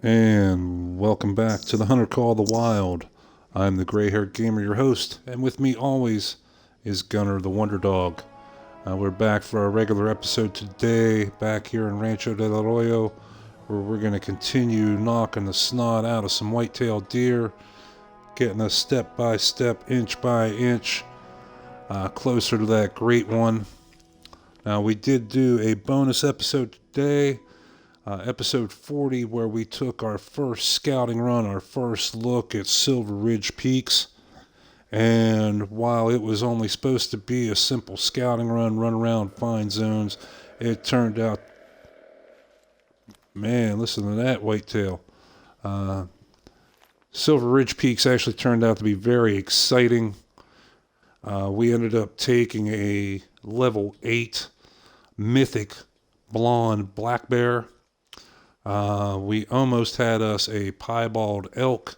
And welcome back to the Hunter Call of the Wild. I'm the gray-haired gamer, your host, and with me always is Gunner the Wonder Dog. We're back for our regular episode today, back here in Rancho del Arroyo, where we're going to continue knocking the snot out of some white-tailed deer, getting us step by step, inch by inch, closer to that great one. Now, we did do a bonus episode today, episode 40, where we took our first scouting run, our first look at Silver Ridge Peaks. And while it was only supposed to be a simple scouting run around, find zones, it turned out, man, listen to that whitetail. Silver Ridge Peaks actually turned out to be very exciting. We ended up taking a level 8 mythic blonde black bear. We almost had us a piebald elk,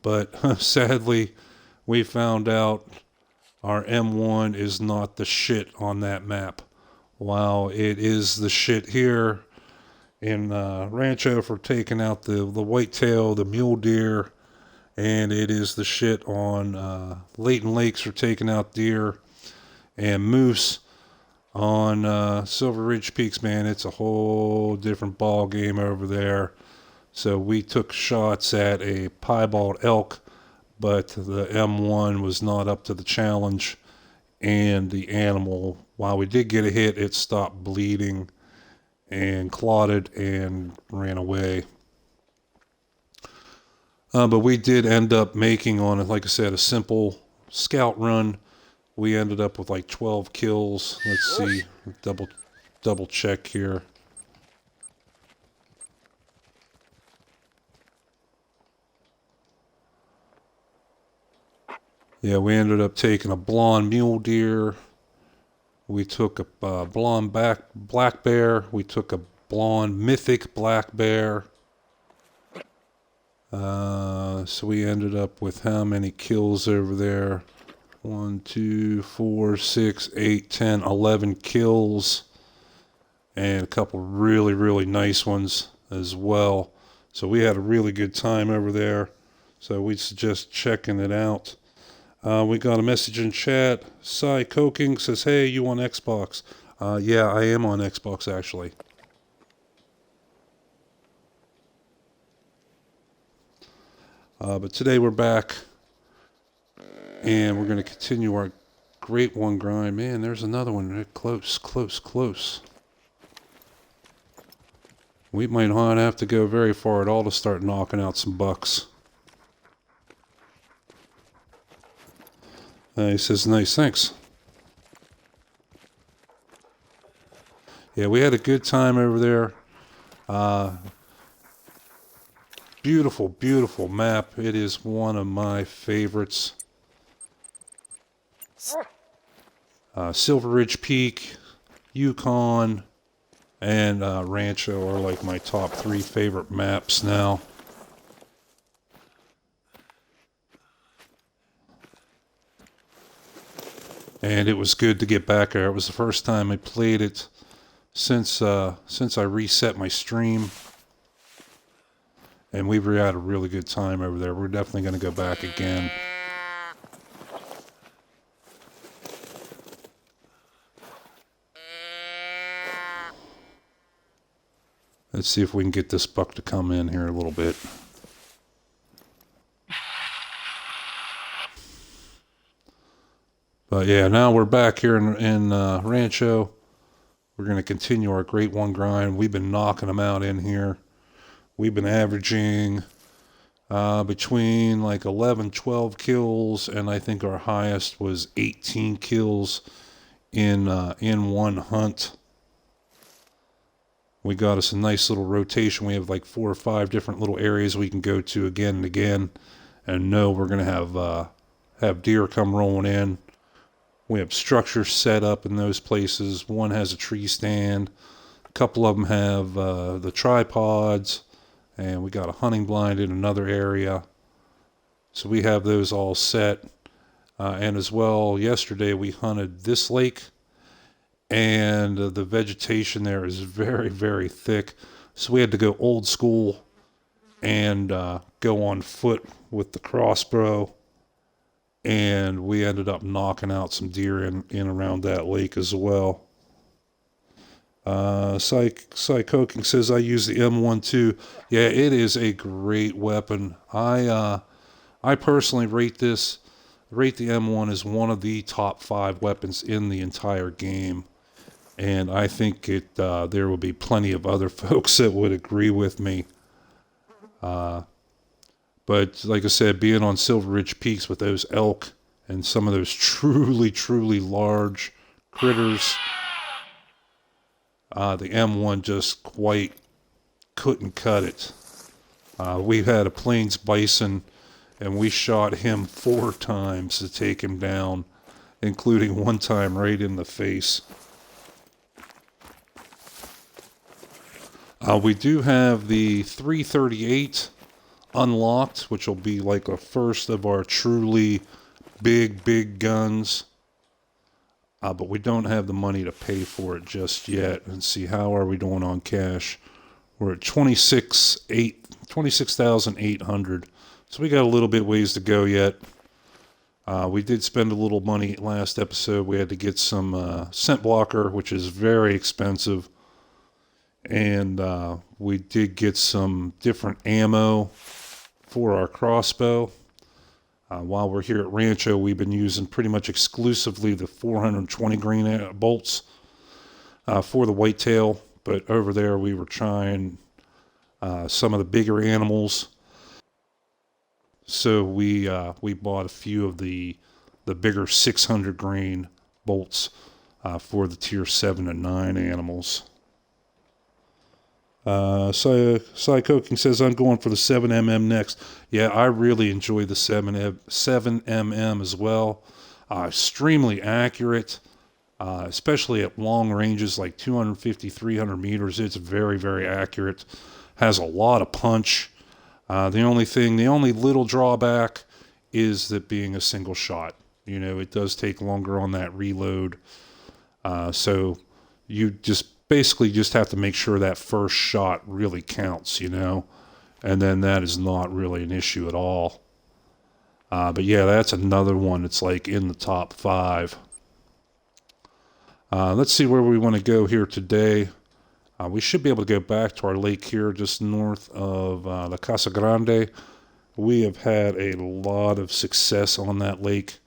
but sadly we found out our M1 is not the shit on that map. While it is the shit here in Rancho for taking out the whitetail, the mule deer, and it is the shit on Layton Lakes for taking out deer and moose. On Silver Ridge Peaks, man, it's a whole different ball game over there. So we took shots at a piebald elk, but the M1 was not up to the challenge, and the animal, while we did get a hit, it stopped bleeding and clotted and ran away. But we did end up making on it, like I said, a simple scout run. We ended up with like 12 kills. Let's see, double check here. Yeah, we ended up taking a blonde mule deer. We took a blonde black bear. We took a blonde mythic black bear. So we ended up with how many kills over there? 1, 2, 4, 6, 8, 10, 11 kills. And a couple really, really nice ones as well. So we had a really good time over there. So we'd suggest checking it out. We got a message in chat. Cy Coking says, hey, you on Xbox? Yeah, I am on Xbox, actually. But today we're back, and we're going to continue our great one grind. Man, there's another one. Close. We might not have to go very far at all to start knocking out some bucks. He says, nice, thanks. Yeah, we had a good time over there. Beautiful, beautiful map. It is one of my favorites. Silver Ridge Peak, Yukon, and Rancho are like my top 3 favorite maps now. And it was good to get back there. It was the first time I played it since I reset my stream. And we've had a really good time over there. We're definitely going to go back again. Let's see if we can get this buck to come in here a little bit. But yeah, now we're back here in Rancho. We're going to continue our great one grind. We've been knocking them out in here. We've been averaging between like 11, 12 kills, and I think our highest was 18 kills in one hunt. We got us a nice little rotation. We have like 4 or 5 different little areas we can go to again and again, and know we're going to have deer come rolling in. We have structures set up in those places. One has a tree stand. A couple of them have the tripods. And we got a hunting blind in another area. So we have those all set. And as well, yesterday we hunted this lake. And the vegetation there is very, very thick. So we had to go old school and go on foot with the crossbow. And we ended up knocking out some deer in around that lake as well. Psychoking says, I use the M1 too. Yeah, it is a great weapon. I personally rate the M1 as one of the top 5 weapons in the entire game. And I think there will be plenty of other folks that would agree with me. But like I said, being on Silver Ridge Peaks with those elk and some of those truly, truly large critters, the M1 just quite couldn't cut it. We had a plains bison, and we shot him 4 times to take him down, including one time right in the face. We do have the 338 unlocked, which will be like a first of our truly big guns. But we don't have the money to pay for it just yet. And see, how are we doing on cash? We're at 26,800. So we got a little bit ways to go yet. We did spend a little money last episode. We had to get some scent blocker, which is very expensive. And we did get some different ammo for our crossbow. While we're here at Rancho, we've been using pretty much exclusively the 420 grain bolts for the whitetail. But over there, we were trying some of the bigger animals. So we bought a few of the bigger 600 grain bolts for the tier 7 and 9 animals. Psychoking says, I'm going for the 7mm next. Yeah, I really enjoy the 7mm as well. Extremely accurate, especially at long ranges like 250, 300 meters. It's very, very accurate. Has a lot of punch. The only little drawback is that being a single shot. You know, it does take longer on that reload. So you basically just have to make sure that first shot really counts, you know, and then that is not really an issue at all. But yeah, that's another one that's like in the top 5. Let's see where we want to go here today. We should be able to go back to our lake here just north of La Casa Grande. We have had a lot of success on that lake.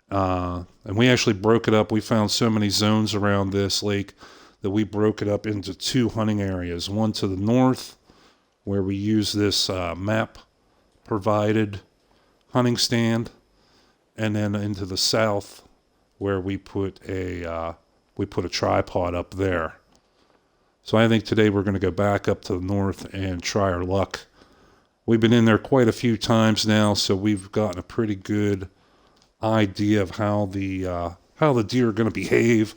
And we actually broke it up. We found so many zones around this lake that we broke it up into 2 hunting areas. One to the north, where we use this map-provided hunting stand, and then into the south, where we put a tripod up there. So I think today we're going to go back up to the north and try our luck. We've been in there quite a few times now, so we've gotten a pretty good idea of how the deer are going to behave.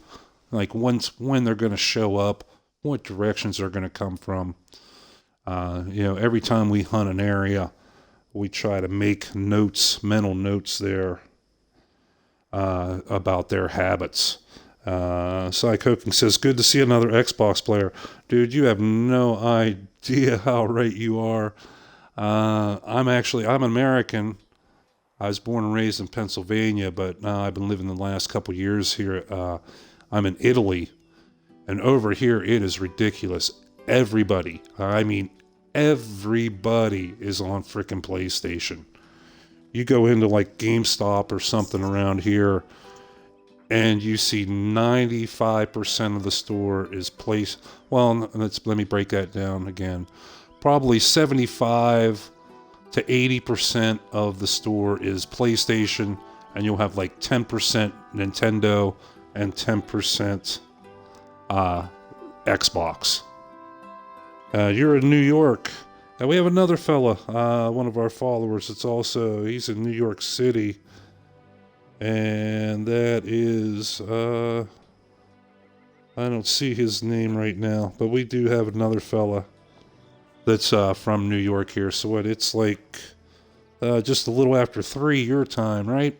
Like when they're going to show up, what directions they're going to come from. Every time we hunt an area, we try to make mental notes there about their habits. Psychoking says, good to see another Xbox player. Dude, you have no idea how right you are. I'm American. I was born and raised in Pennsylvania, but now I've been living the last couple years here. I'm in Italy, and over here it is ridiculous. Everybody is on frickin' PlayStation. You go into like GameStop or something around here, and you see 95% of the store is let me break that down again. Probably 75 to 80% of the store is PlayStation, and you'll have like 10% Nintendo and 10% Xbox. You're in New York. And we have another fella, one of our followers. He's in New York City. And that is, I don't see his name right now, but we do have another fella that's from New York here. So it's like just a little after 3 your time, right?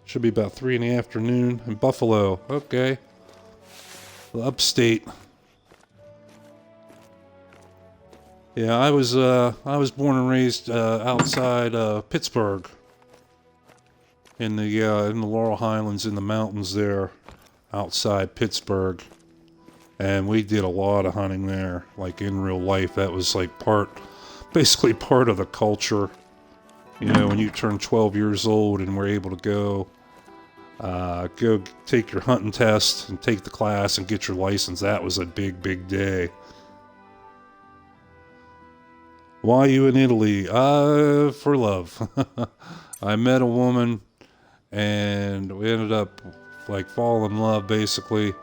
Should be about 3 in the afternoon in Buffalo. Okay. Upstate. Yeah, I was born and raised outside Pittsburgh in the Laurel Highlands in the mountains there outside Pittsburgh, and we did a lot of hunting there. Like in real life, that was like basically part of the culture. You know, when you turn 12 years old and were able to go take your hunting test and take the class and get your license, that was a big, big day. Why you in Italy? For love. I met a woman and we ended up like falling in love basically.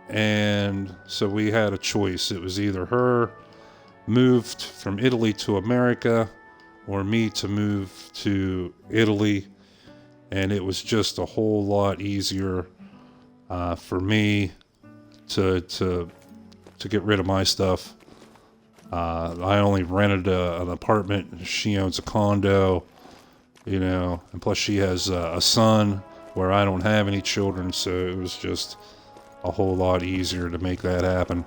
And so we had a choice. It was either her moved from Italy to America or me to move to Italy. And it was just a whole lot easier for me to get rid of my stuff. I only rented an apartment. She owns a condo, you know, and plus she has a son where I don't have any children, so it was just a whole lot easier to make that happen.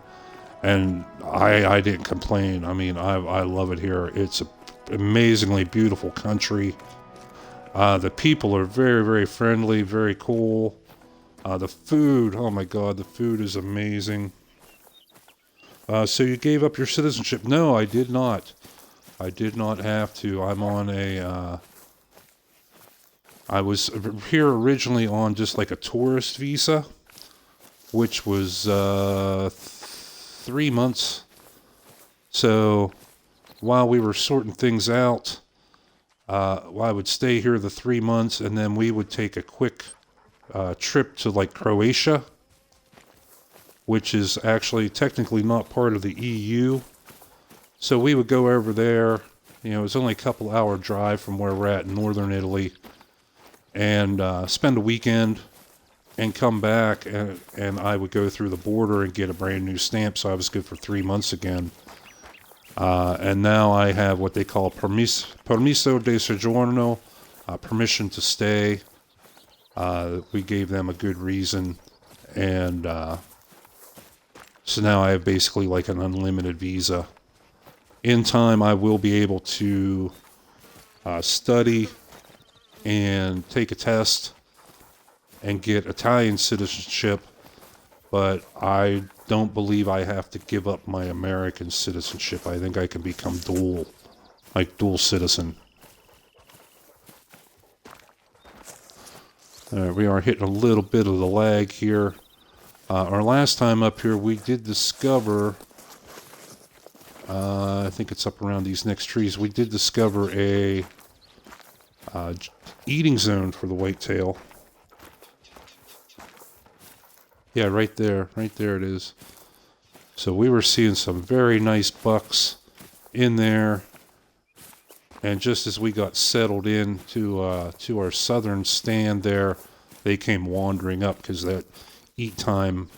And I didn't complain. I mean, I love it here. It's an amazingly beautiful country. The people are very, very friendly, very cool. The food, oh my God, the food is amazing. So you gave up your citizenship? No, I did not. I did not have to. I was here originally on just like a tourist visa, which was 3 months. So while we were sorting things out, I would stay here the 3 months, and then we would take a quick trip to like Croatia, which is actually technically not part of the EU. So we would go over there. You know, it was only a couple hour drive from where we're at in northern Italy, and spend a weekend and come back, and I would go through the border and get a brand new stamp, so I was good for 3 months again. And now I have what they call permiso de soggiorno, permission to stay. We gave them a good reason, and so now I have basically like an unlimited visa. In time, I will be able to study and take a test and get Italian citizenship, but I don't believe I have to give up my American citizenship. I think I can become dual citizen. We are hitting a little bit of the lag here. Our last time up here, we did discover, I think it's up around these next trees, we did discover a eating zone for the whitetail. Yeah, right there it is. So we were seeing some very nice bucks in there, and just as we got settled in to our southern stand there, they came wandering up, because that eat time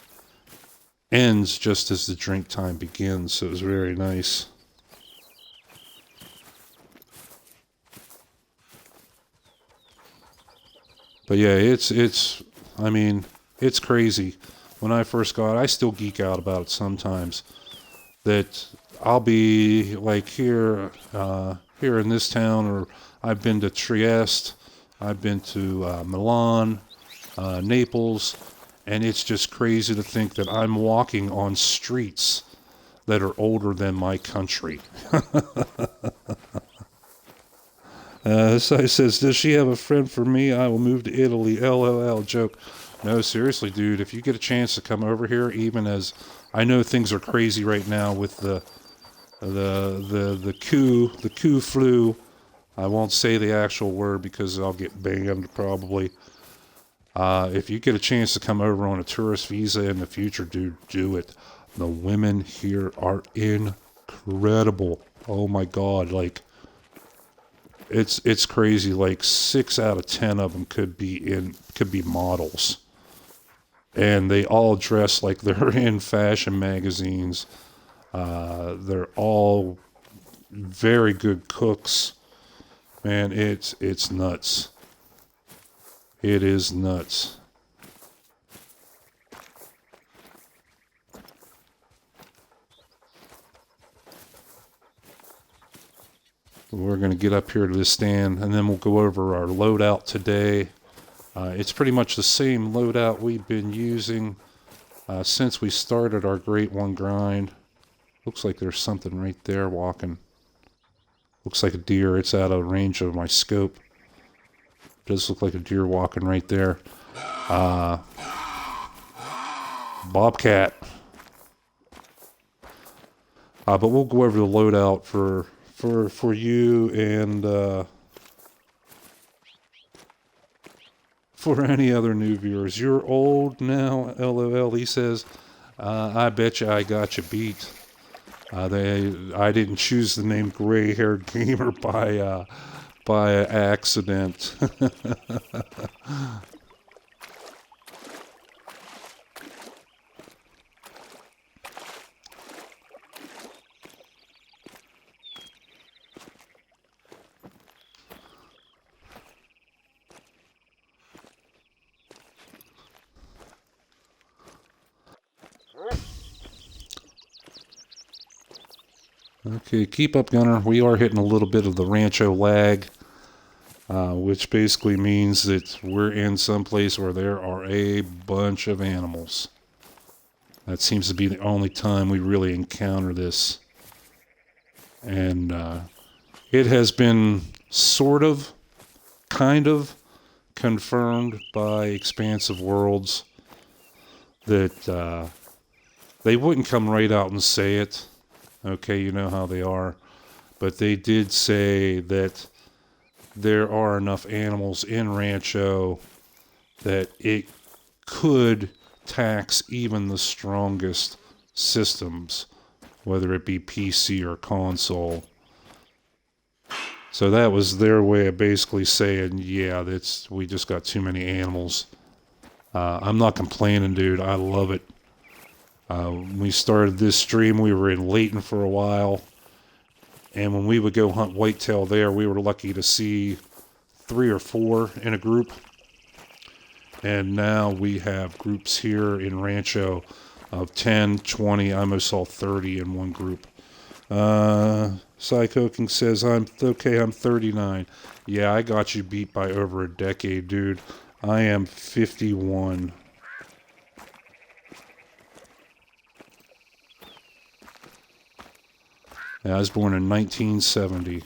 ends just as the drink time begins, so it was very nice. But yeah, I mean, it's crazy. When I first got it, I still geek out about it sometimes, that I'll be like here in this town, or I've been to Trieste, I've been to Milan, Naples, and it's just crazy to think that I'm walking on streets that are older than my country. Sai says, does she have a friend for me? I will move to Italy. LOL joke. No, seriously, dude, if you get a chance to come over here, even as I know things are crazy right now with the coup flu. I won't say the actual word because I'll get banned probably. If you get a chance to come over on a tourist visa in the future, dude, do it. The women here are incredible. Oh my God, like it's crazy. Like 6 out of 10 of them could be models, and they all dress like they're in fashion magazines. They're all very good cooks. Man, it's nuts. It is nuts. We're going to get up here to this stand, and then we'll go over our loadout today. It's pretty much the same loadout we've been using since we started our Great One grind. Looks like there's something right there walking. Looks like a deer. It's out of range of my scope. Does look like a deer walking right there. Bobcat. But we'll go over the loadout for you and for any other new viewers. You're old now, LOL. He says, I bet you I got you beat. I didn't choose the name Gray Haired Gamer by accident. Okay, keep up, Gunner. We are hitting a little bit of the Rancho lag, which basically means that we're in some place where there are a bunch of animals. That seems to be the only time we really encounter this. And it has been sort of, kind of, confirmed by Expansive Worlds that they wouldn't come right out and say it. Okay, you know how they are. But they did say that there are enough animals in Rancho that it could tax even the strongest systems, whether it be PC or console. So that was their way of basically saying, yeah, we just got too many animals. I'm not complaining, dude. I love it. When we started this stream, we were in Layton for a while. And when we would go hunt whitetail there, we were lucky to see 3 or 4 in a group. And now we have groups here in Rancho of 10, 20, I almost saw 30 in one group. Psycho King says, I'm 39. Yeah, I got you beat by over a decade, dude. I am 51. Yeah, I was born in 1970.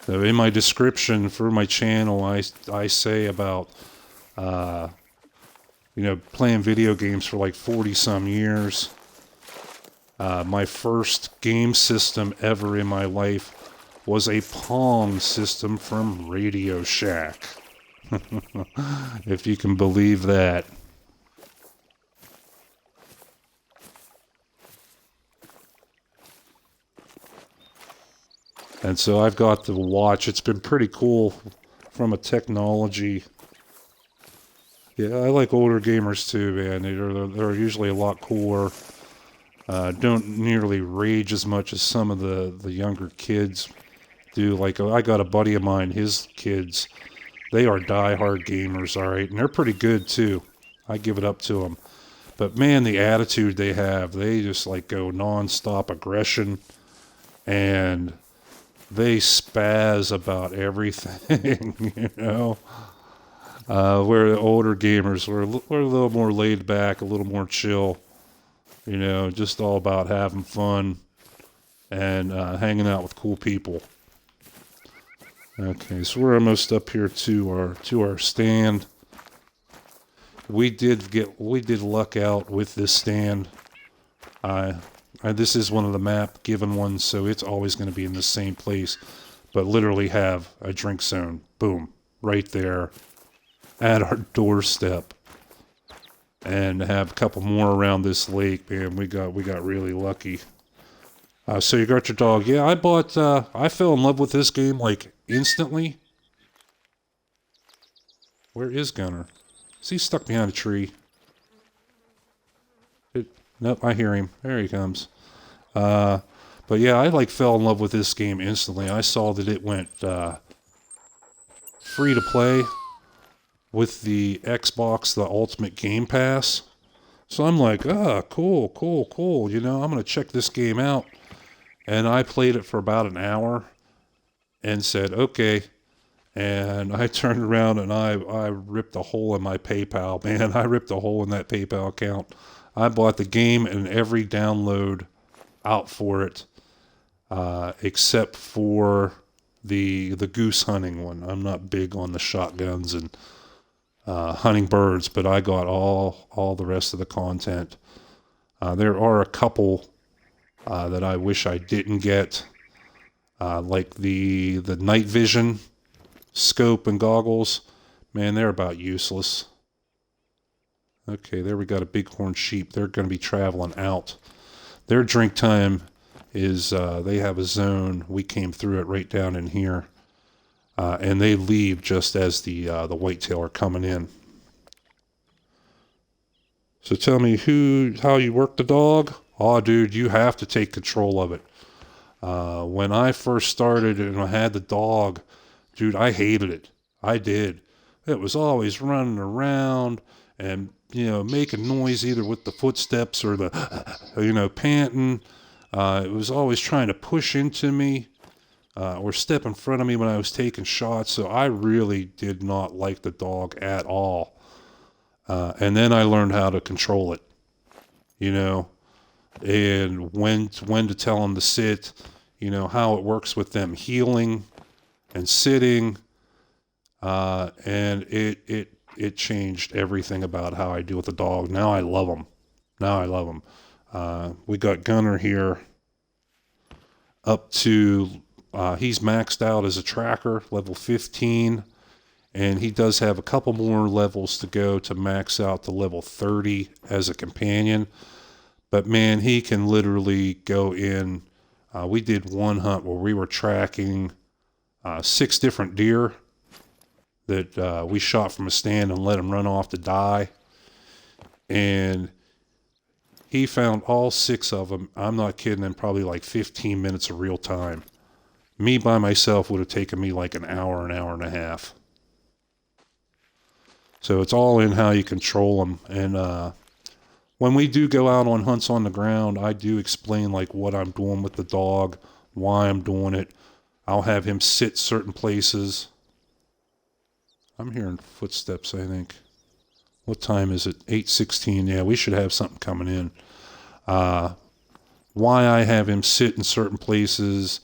So in my description for my channel, I say about, playing video games for like 40 some years. My first game system ever in my life was a Pong system from Radio Shack. If you can believe that. And so I've got the watch. It's been pretty cool from a technology. Yeah, I like older gamers too, man. They're usually a lot cooler. Don't nearly rage as much as some of the younger kids do. Like, I got a buddy of mine, his kids, they are diehard gamers, all right? And they're pretty good too. I give it up to them. But man, the attitude they have, they just like go non-stop aggression. And they spaz about everything, you know. Where the older gamers were a little more laid back, a little more chill, you know, just all about having fun and hanging out with cool people. Okay, so we're almost up here to our stand. We did luck out with this stand. This is one of the map given ones, so it's always going to be in the same place, but literally have a drink zone, boom, right there at our doorstep, and have a couple more around this lake. Man, we got really lucky. So you got your dog. Yeah, I fell in love with this game like instantly. Where is Gunner? Is he stuck behind a tree? Nope, I hear him. There he comes. But yeah, I fell in love with this game instantly. I saw that it went free to play with the Xbox, the Ultimate Game Pass. So I'm like, cool. You know, I'm going to check this game out. And I played it for about an hour and said, okay. And I turned around and I ripped a hole in my PayPal. Man, I ripped a hole in that PayPal account. I bought the game and every download out for it, except for the goose hunting one. I'm not big on the shotguns and hunting birds, but I got all the rest of the content. There are a couple that I wish I didn't get, like the night vision scope and goggles. Man, they're about useless. Okay, there we got a Bighorn Sheep. They're going to be traveling out. Their drink time is, they have a zone. We came through it right down in here. And they leave just as the whitetail are coming in. So tell me how you work the dog? Oh, dude, you have to take control of it. When I first started and I had the dog, dude, I hated it. I did. It was always running around and, making noise either with the footsteps or the, panting. It was always trying to push into me or step in front of me when I was taking shots. So I really did not like the dog at all. And then I learned how to control it, and when to tell them to sit, how it works with them healing and sitting. And it changed everything about how I deal with the dog. Now I love them. We got Gunner here up to, he's maxed out as a tracker, level 15. And he does have a couple more levels to go to max out to level 30 as a companion. But man, he can literally go in. We did one hunt where we were tracking 6 different deer that we shot from a stand and let them run off to die. And he found all 6 of them. I'm not kidding, in probably like 15 minutes of real time. Me by myself would have taken me like an hour and a half. So it's all in how you control them. And when we do go out on hunts on the ground, I do explain like what I'm doing with the dog, why I'm doing it. I'll have him sit certain places. I'm hearing footsteps, I think. What time is it? 8:16. Yeah, we should have something coming in. Why I have him sit in certain places,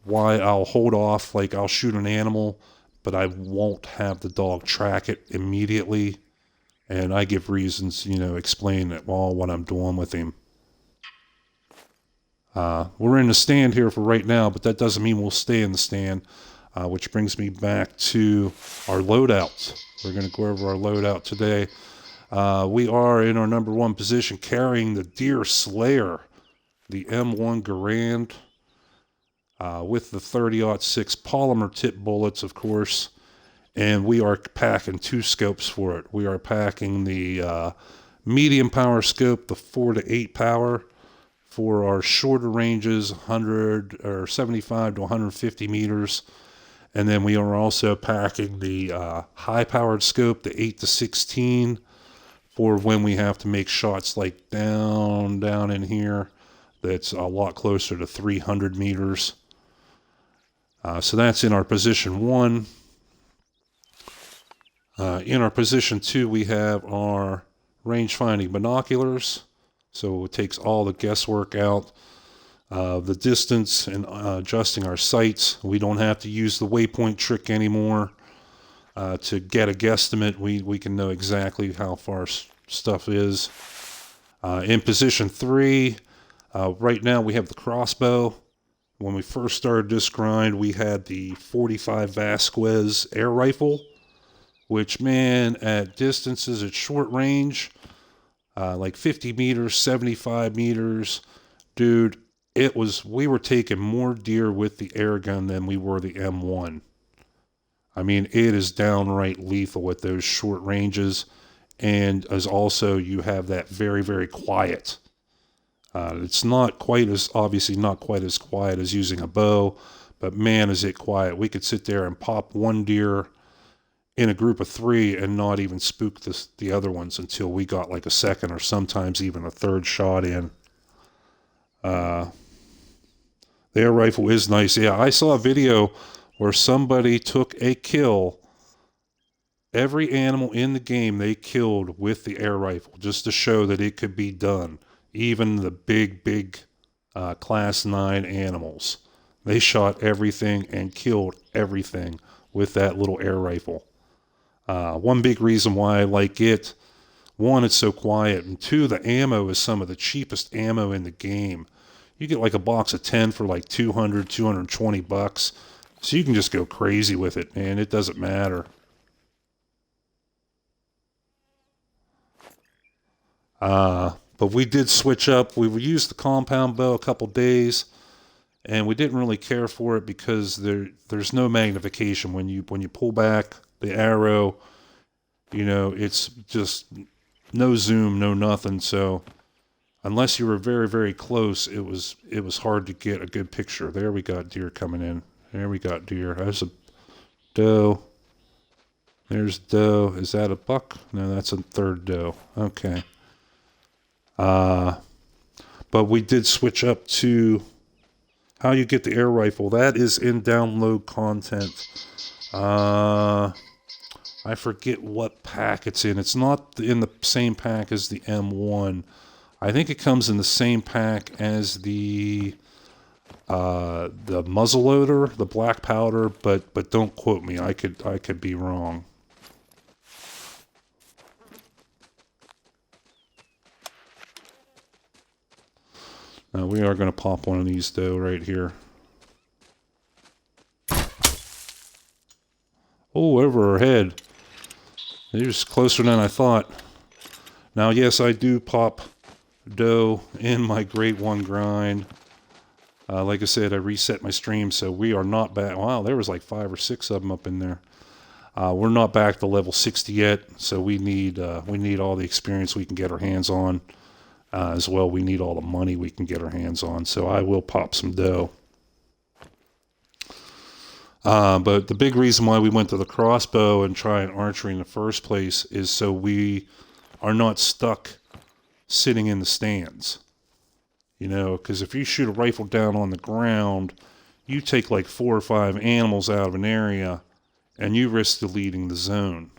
why I'll hold off, like I'll shoot an animal, but I won't have the dog track it immediately. And I give reasons, explain what I'm doing with him. We're in the stand here for right now, but that doesn't mean we'll stay in the stand, which brings me back to our loadouts. We're going to go over our loadout today. We are in our number 1 position carrying the Deer Slayer, the M1 Garand, with the 30-06 polymer tip bullets, of course. And we are packing 2 scopes for it. We are packing the medium power scope, the 4 to 8 power, for our shorter ranges, 100 or 75 to 150 meters. And then we are also packing the high-powered scope, the 8 to 16, for when we have to make shots like down in here. That's a lot closer to 300 meters. So that's in our position 1. In our position 2, we have our range-finding binoculars. So it takes all the guesswork out of the distance and adjusting our sights. We don't have to use the waypoint trick anymore to get a guesstimate. We can know exactly how far stuff is. In position 3, right now we have the crossbow. When we first started this grind, we had the 45 Vasquez air rifle, which, man, at distances at short range, like 50 meters, 75 meters, dude, we were taking more deer with the air gun than we were the M1. I mean, it is downright lethal at those short ranges. And as also, you have that very, very quiet. It's obviously not quite as quiet as using a bow, but man, is it quiet. We could sit there and pop one deer in a group of 3 and not even spook the other ones until we got like a second or sometimes even a third shot in. The air rifle is nice. Yeah, I saw a video where somebody took a kill. Every animal in the game they killed with the air rifle just to show that it could be done. Even the big class 9 animals. They shot everything and killed everything with that little air rifle. One big reason why I like it, one, it's so quiet, and two, the ammo is some of the cheapest ammo in the game. You get like a box of 10 for like 200, 220 bucks. So you can just go crazy with it, man. It doesn't matter. But we did switch up. We used the compound bow a couple days, and we didn't really care for it because there's no magnification when you pull back the arrow. You know, it's just no zoom, no nothing. So unless you were very, very close, it was hard to get a good picture. There we got deer coming in. There we got deer. There's a doe. There's doe. Is that a buck? No, that's a third doe. Okay. But we did switch up to how you get the air rifle. That is in download content. I forget what pack it's in. It's not in the same pack as the M1. I think it comes in the same pack as the muzzleloader, the black powder, but don't quote me. I could be wrong. Now we are going to pop one of these though right here. Oh, over her head. They're just closer than I thought. Now, yes, I do pop doe in my grade 1 grind. Like I said, I reset my stream, so we are not back. Wow, there was like 5 or 6 of them up in there. We're not back to level 60 yet, so we need all the experience we can get our hands on. As well, we need all the money we can get our hands on. So I will pop some doe. But the big reason why we went to the crossbow and trying archery in the first place is so we are not stuck sitting in the stands. You know, because if you shoot a rifle down on the ground, you take like 4 or 5 animals out of an area and you risk deleting the zone.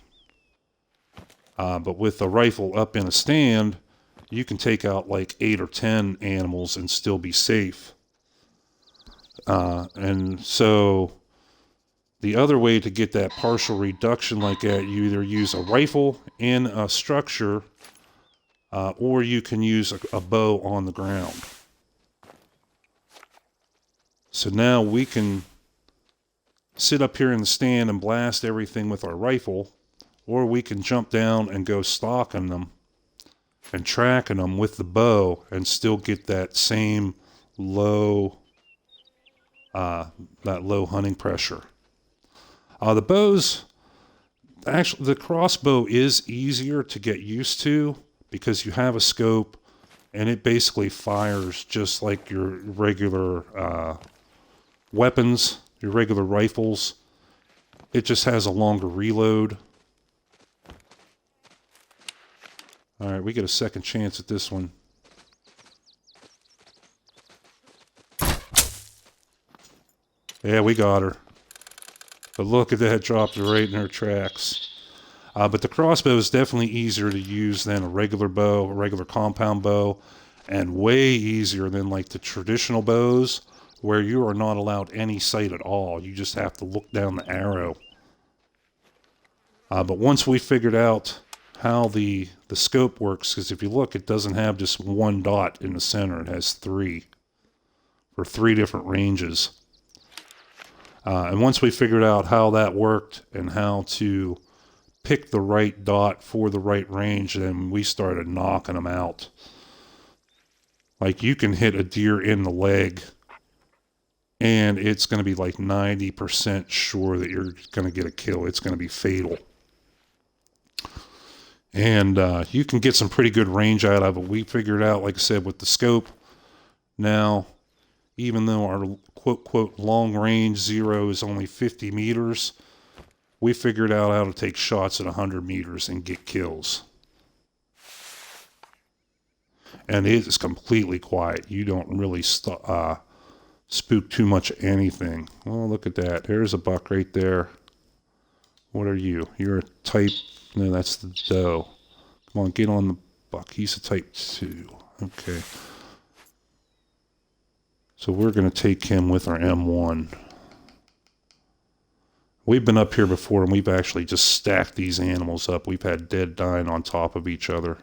But with a rifle up in a stand, you can take out like 8 or 10 animals and still be safe. And so the other way to get that partial reduction like that, you either use a rifle in a structure, or you can use a bow on the ground. So now we can sit up here in the stand and blast everything with our rifle, or we can jump down and go stalking them and tracking them with the bow and still get that same low hunting pressure. The bows, actually the crossbow is easier to get used to because you have a scope and it basically fires just like your regular weapons, your regular rifles. It just has a longer reload. Alright, we get a second chance at this one. Yeah, we got her. But look at that, dropped her right in her tracks. But the crossbow is definitely easier to use than a regular bow, a regular compound bow, and way easier than like the traditional bows where you are not allowed any sight at all. You just have to look down the arrow. But once we figured out how the scope works, because if you look, it doesn't have just one dot in the center. It has 3 for 3 different ranges. And once we figured out how that worked and how to pick the right dot for the right range, then we started knocking them out. Like you can hit a deer in the leg and it's going to be like 90% sure that you're going to get a kill. It's going to be fatal. And you can get some pretty good range out of it. We figured out, like I said, with the scope. Now, even though our quote long range 0 is only 50 meters, we figured out how to take shots at 100 meters and get kills. And it is completely quiet. You don't really stop spook too much anything. Oh, look at that. There's a buck right there. What are you? You're a type... No, that's the doe. Come on, get on the buck. He's a type 2. Okay. So we're going to take him with our M1. We've been up here before, and we've actually just stacked these animals up. We've had dead dying on top of each other.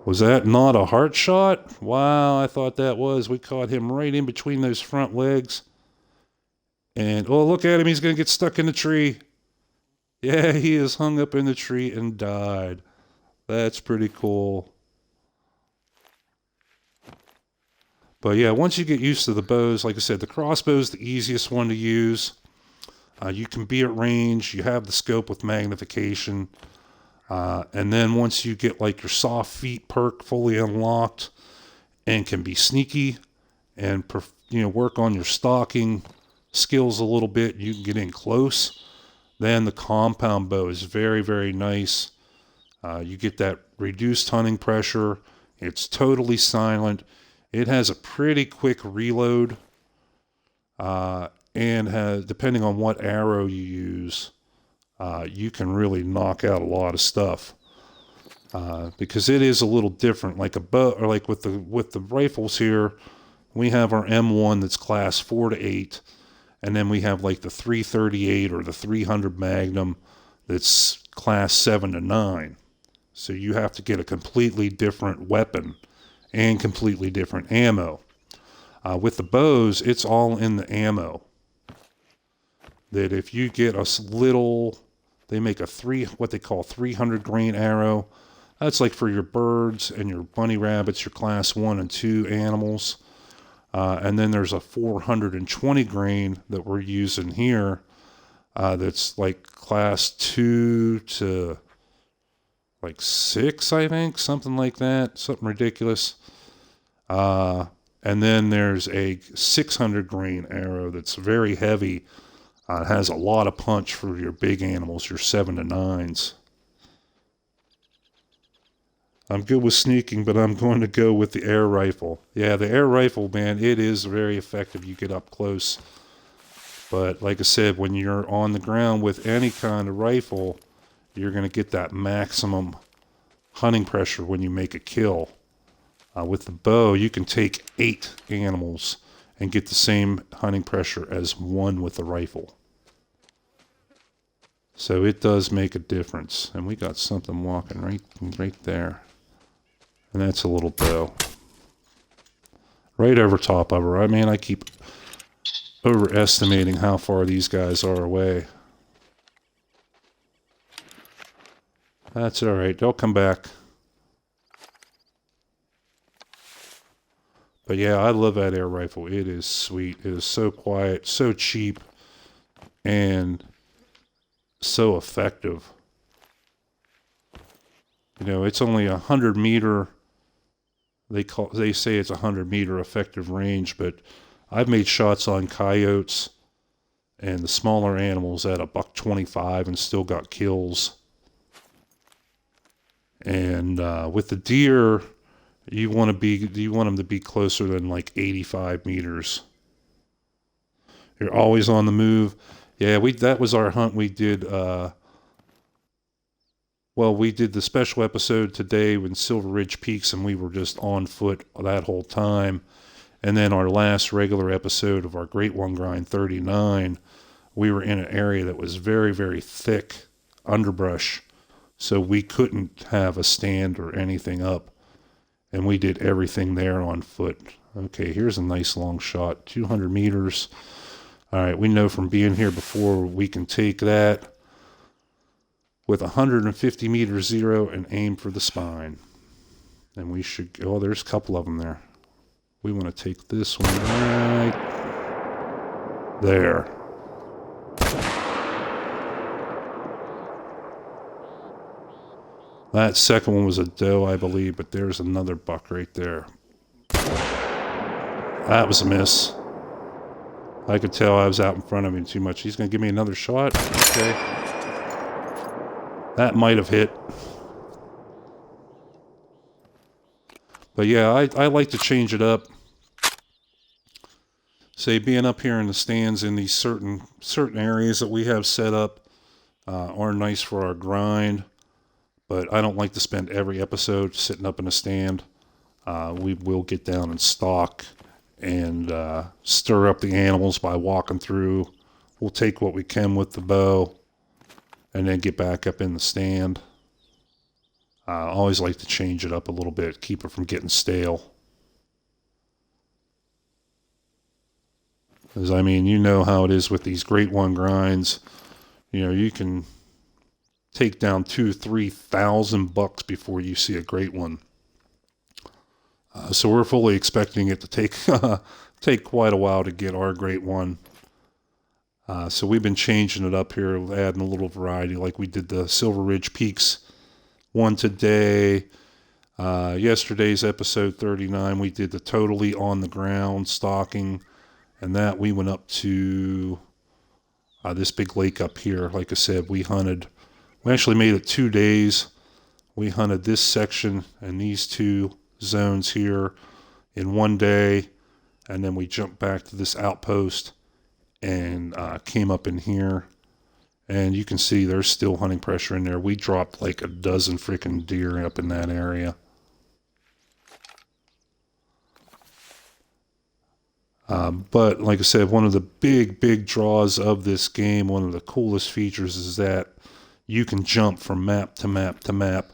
Was that not a heart shot? Wow, I thought that was. We caught him right in between those front legs. And, oh, look at him. He's going to get stuck in the tree. Yeah, he is hung up in the tree and died. That's pretty cool. But yeah, once you get used to the bows, like I said, the crossbow is the easiest one to use. You can be at range. You have the scope with magnification. And then once you get like your soft feet perk fully unlocked and can be sneaky and work on your stalking skills a little bit, you can get in close. Then the compound bow is very, very nice. You get that reduced hunting pressure. It's totally silent. It has a pretty quick reload, and depending on what arrow you use, you can really knock out a lot of stuff. Because it is a little different, like a bow, or like with the rifles here, we have our M1 that's class 4 to 8, and then we have like the 338 or the 300 Magnum that's class 7 to 9. So you have to get a completely different weapon and completely different ammo. With the bows, it's all in the ammo. That if you get a little, they make what they call 300 grain arrow. That's like for your birds and your bunny rabbits, your class 1 and 2 animals. And then there's a 420 grain that we're using here. That's like class 2 to like 6, I think, something like that, something ridiculous. And then there's a 600 grain arrow that's very heavy. It has a lot of punch for your big animals, your 7 to 9s. I'm good with sneaking, but I'm going to go with the air rifle. Yeah, the air rifle, man, it is very effective. You get up close. But like I said, when you're on the ground with any kind of rifle, you're going to get that maximum hunting pressure when you make a kill. With the bow, you can take 8 animals and get the same hunting pressure as 1 with the rifle. So it does make a difference. And we got something walking right there. And that's a little doe. Right over top of her. I mean, I keep overestimating how far these guys are away. That's alright. They'll come back. But yeah, I love that air rifle. It is sweet. It is so quiet, so cheap, and so effective. You know, it's only 100 meter. They say it's 100 meter effective range, but I've made shots on coyotes and the smaller animals at $125 and still got kills. And with the deer, you want them to be closer than like 85 meters. You're always on the move. Yeah, that was our hunt. We did we did the special episode today in Silver Ridge Peaks, and we were just on foot that whole time. And then our last regular episode of our Great One Grind 39, we were in an area that was very, very thick underbrush, so we couldn't have a stand or anything up. And we did everything there on foot. Okay, here's a nice long shot, 200 meters. All right, we know from being here before we can take that with 150 meter zero and aim for the spine. And we should, oh, there's a couple of them there. We want to take this one right there. That second one was a doe, I believe, but there's another buck right there. That was a miss. I could tell I was out in front of him too much. He's going to give me another shot. Okay. That might have hit. But yeah, I like to change it up. Say being up here in the stands in these certain areas that we have set up are nice for our grind. But I don't like to spend every episode sitting up in a stand. We will get down and stalk and stir up the animals by walking through. We'll take what we can with the bow and then get back up in the stand. I always like to change it up a little bit, keep it from getting stale. Because, I mean, you know how it is with these Great One grinds. You know, you can take down 2,000-3,000 bucks before you see a great one. So we're fully expecting it to take quite a while to get our great one. So we've been changing it up here, adding a little variety, like we did the Silver Ridge Peaks one today. Yesterday's episode 39, we did the totally on the ground stalking, and that we went up to this big lake up here. Like I said, we actually made it 2 days. We hunted this section and these two zones here in 1 day, and then we jumped back to this outpost and came up in here, and you can see there's still hunting pressure in there. We dropped like a dozen freaking deer up in that area. But like I said, one of the big draws of this game, one of the coolest features, is that you can jump from map to map to map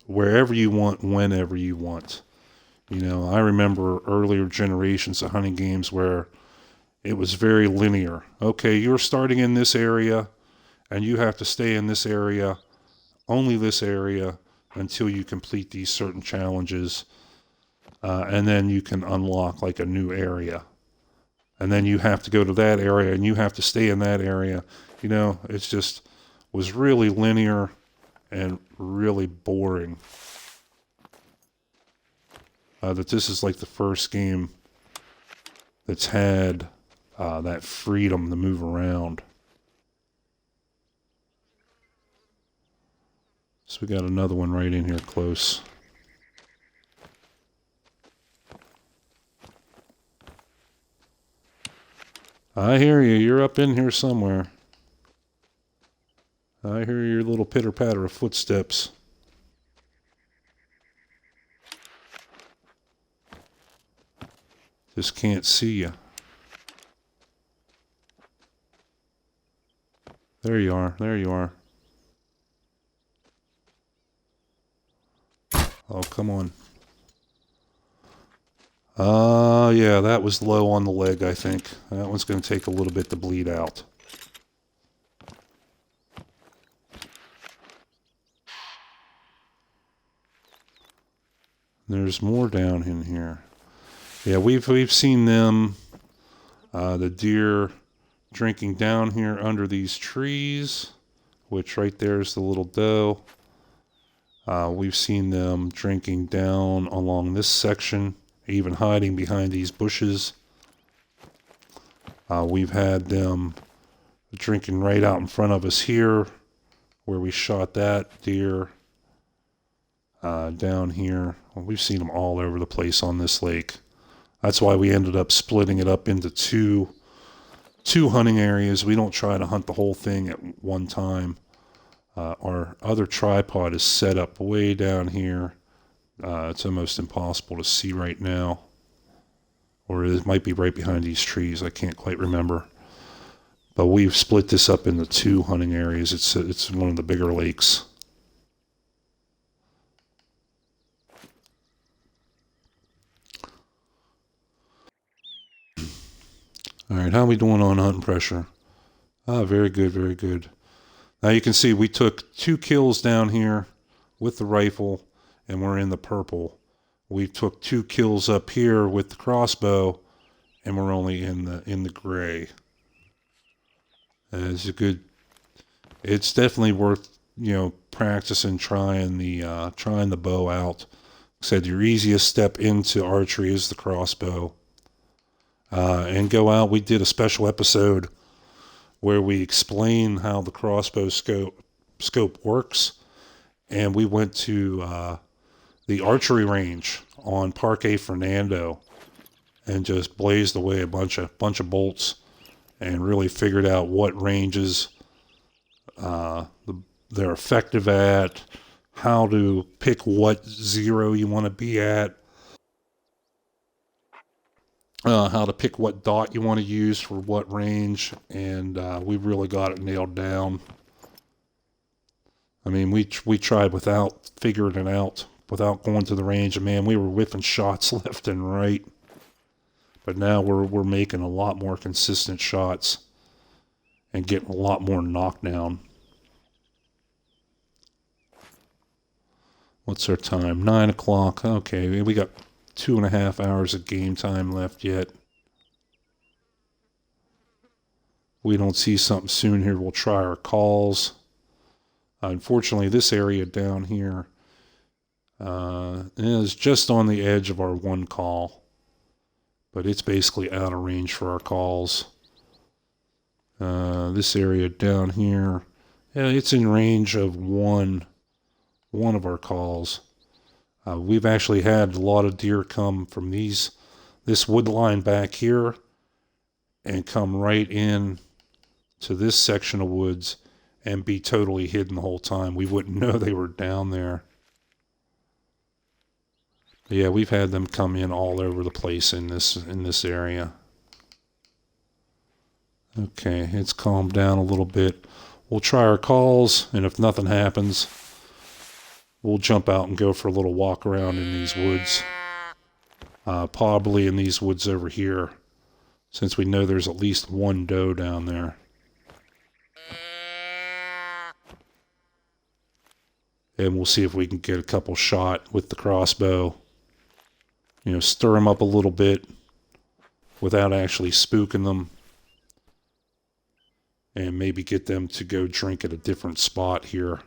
wherever you want, whenever you want. You know, I remember earlier generations of hunting games where it was very linear. Okay, you're starting in this area, and you have to stay in this area, only this area, until you complete these certain challenges. And then you can unlock like a new area. And then you have to go to that area, and you have to stay in that area. You know, it's just was really linear and really boring. That this is like the first game that's had that freedom to move around. So we got another one right in here close. I hear you. You're up in here somewhere. I hear your little pitter-patter of footsteps. Just can't see you. There you are. There you are. Oh, come on. Yeah, that was low on the leg, I think. That one's going to take a little bit to bleed out. There's more down in here. Yeah, we've seen them, the deer drinking down here under these trees, which right there is the little doe. We've seen them drinking down along this section, even hiding behind these bushes. We've had them drinking right out in front of us here, where we shot that deer. Down here, well, we've seen them all over the place on this lake. That's why we ended up splitting it up into two hunting areas. We don't try to hunt the whole thing at one time. Our other tripod is set up way down here. It's almost impossible to see right now. Or it might be right behind these trees. I can't quite remember. But we've split this up into two hunting areas. It's one of the bigger lakes. All right, how are we doing on hunting pressure? Very good, very good. Now you can see we took 2 kills down here with the rifle, and we're in the purple. We took 2 kills up here with the crossbow, and we're only in the gray. It's definitely worth, practicing trying the bow out. Like I said, your easiest step into archery is the crossbow. And go out. We did a special episode where we explain how the crossbow scope works, and we went to the archery range on Parque Fernando and just blazed away a bunch of bolts and really figured out what ranges they're effective at, how to pick what zero you want to be at, how to pick what dot you want to use for what range, and we really got it nailed down. I mean, we tried without figuring it out, without going to the range, and man, we were whiffing shots left and right. But now we're making a lot more consistent shots and getting a lot more knockdown. What's our time? 9 o'clock. Okay, we got 2.5 hours of game time left yet. We don't see something soon here, we'll try our calls. Unfortunately, this area down here is just on the edge of our one call, but it's basically out of range for our calls. This area down here, yeah, it's in range of one of our calls. We've actually had a lot of deer come from this wood line back here and come right in to this section of woods and be totally hidden the whole time. We wouldn't know they were down there. But yeah, we've had them come in all over the place in this area. Okay, it's calmed down a little bit. We'll try our calls, and if nothing happens, we'll jump out and go for a little walk around in these woods. Probably in these woods over here, since we know there's at least one doe down there. And we'll see if we can get a couple shot with the crossbow. You know, stir them up a little bit without actually spooking them. And maybe get them to go drink at a different spot here.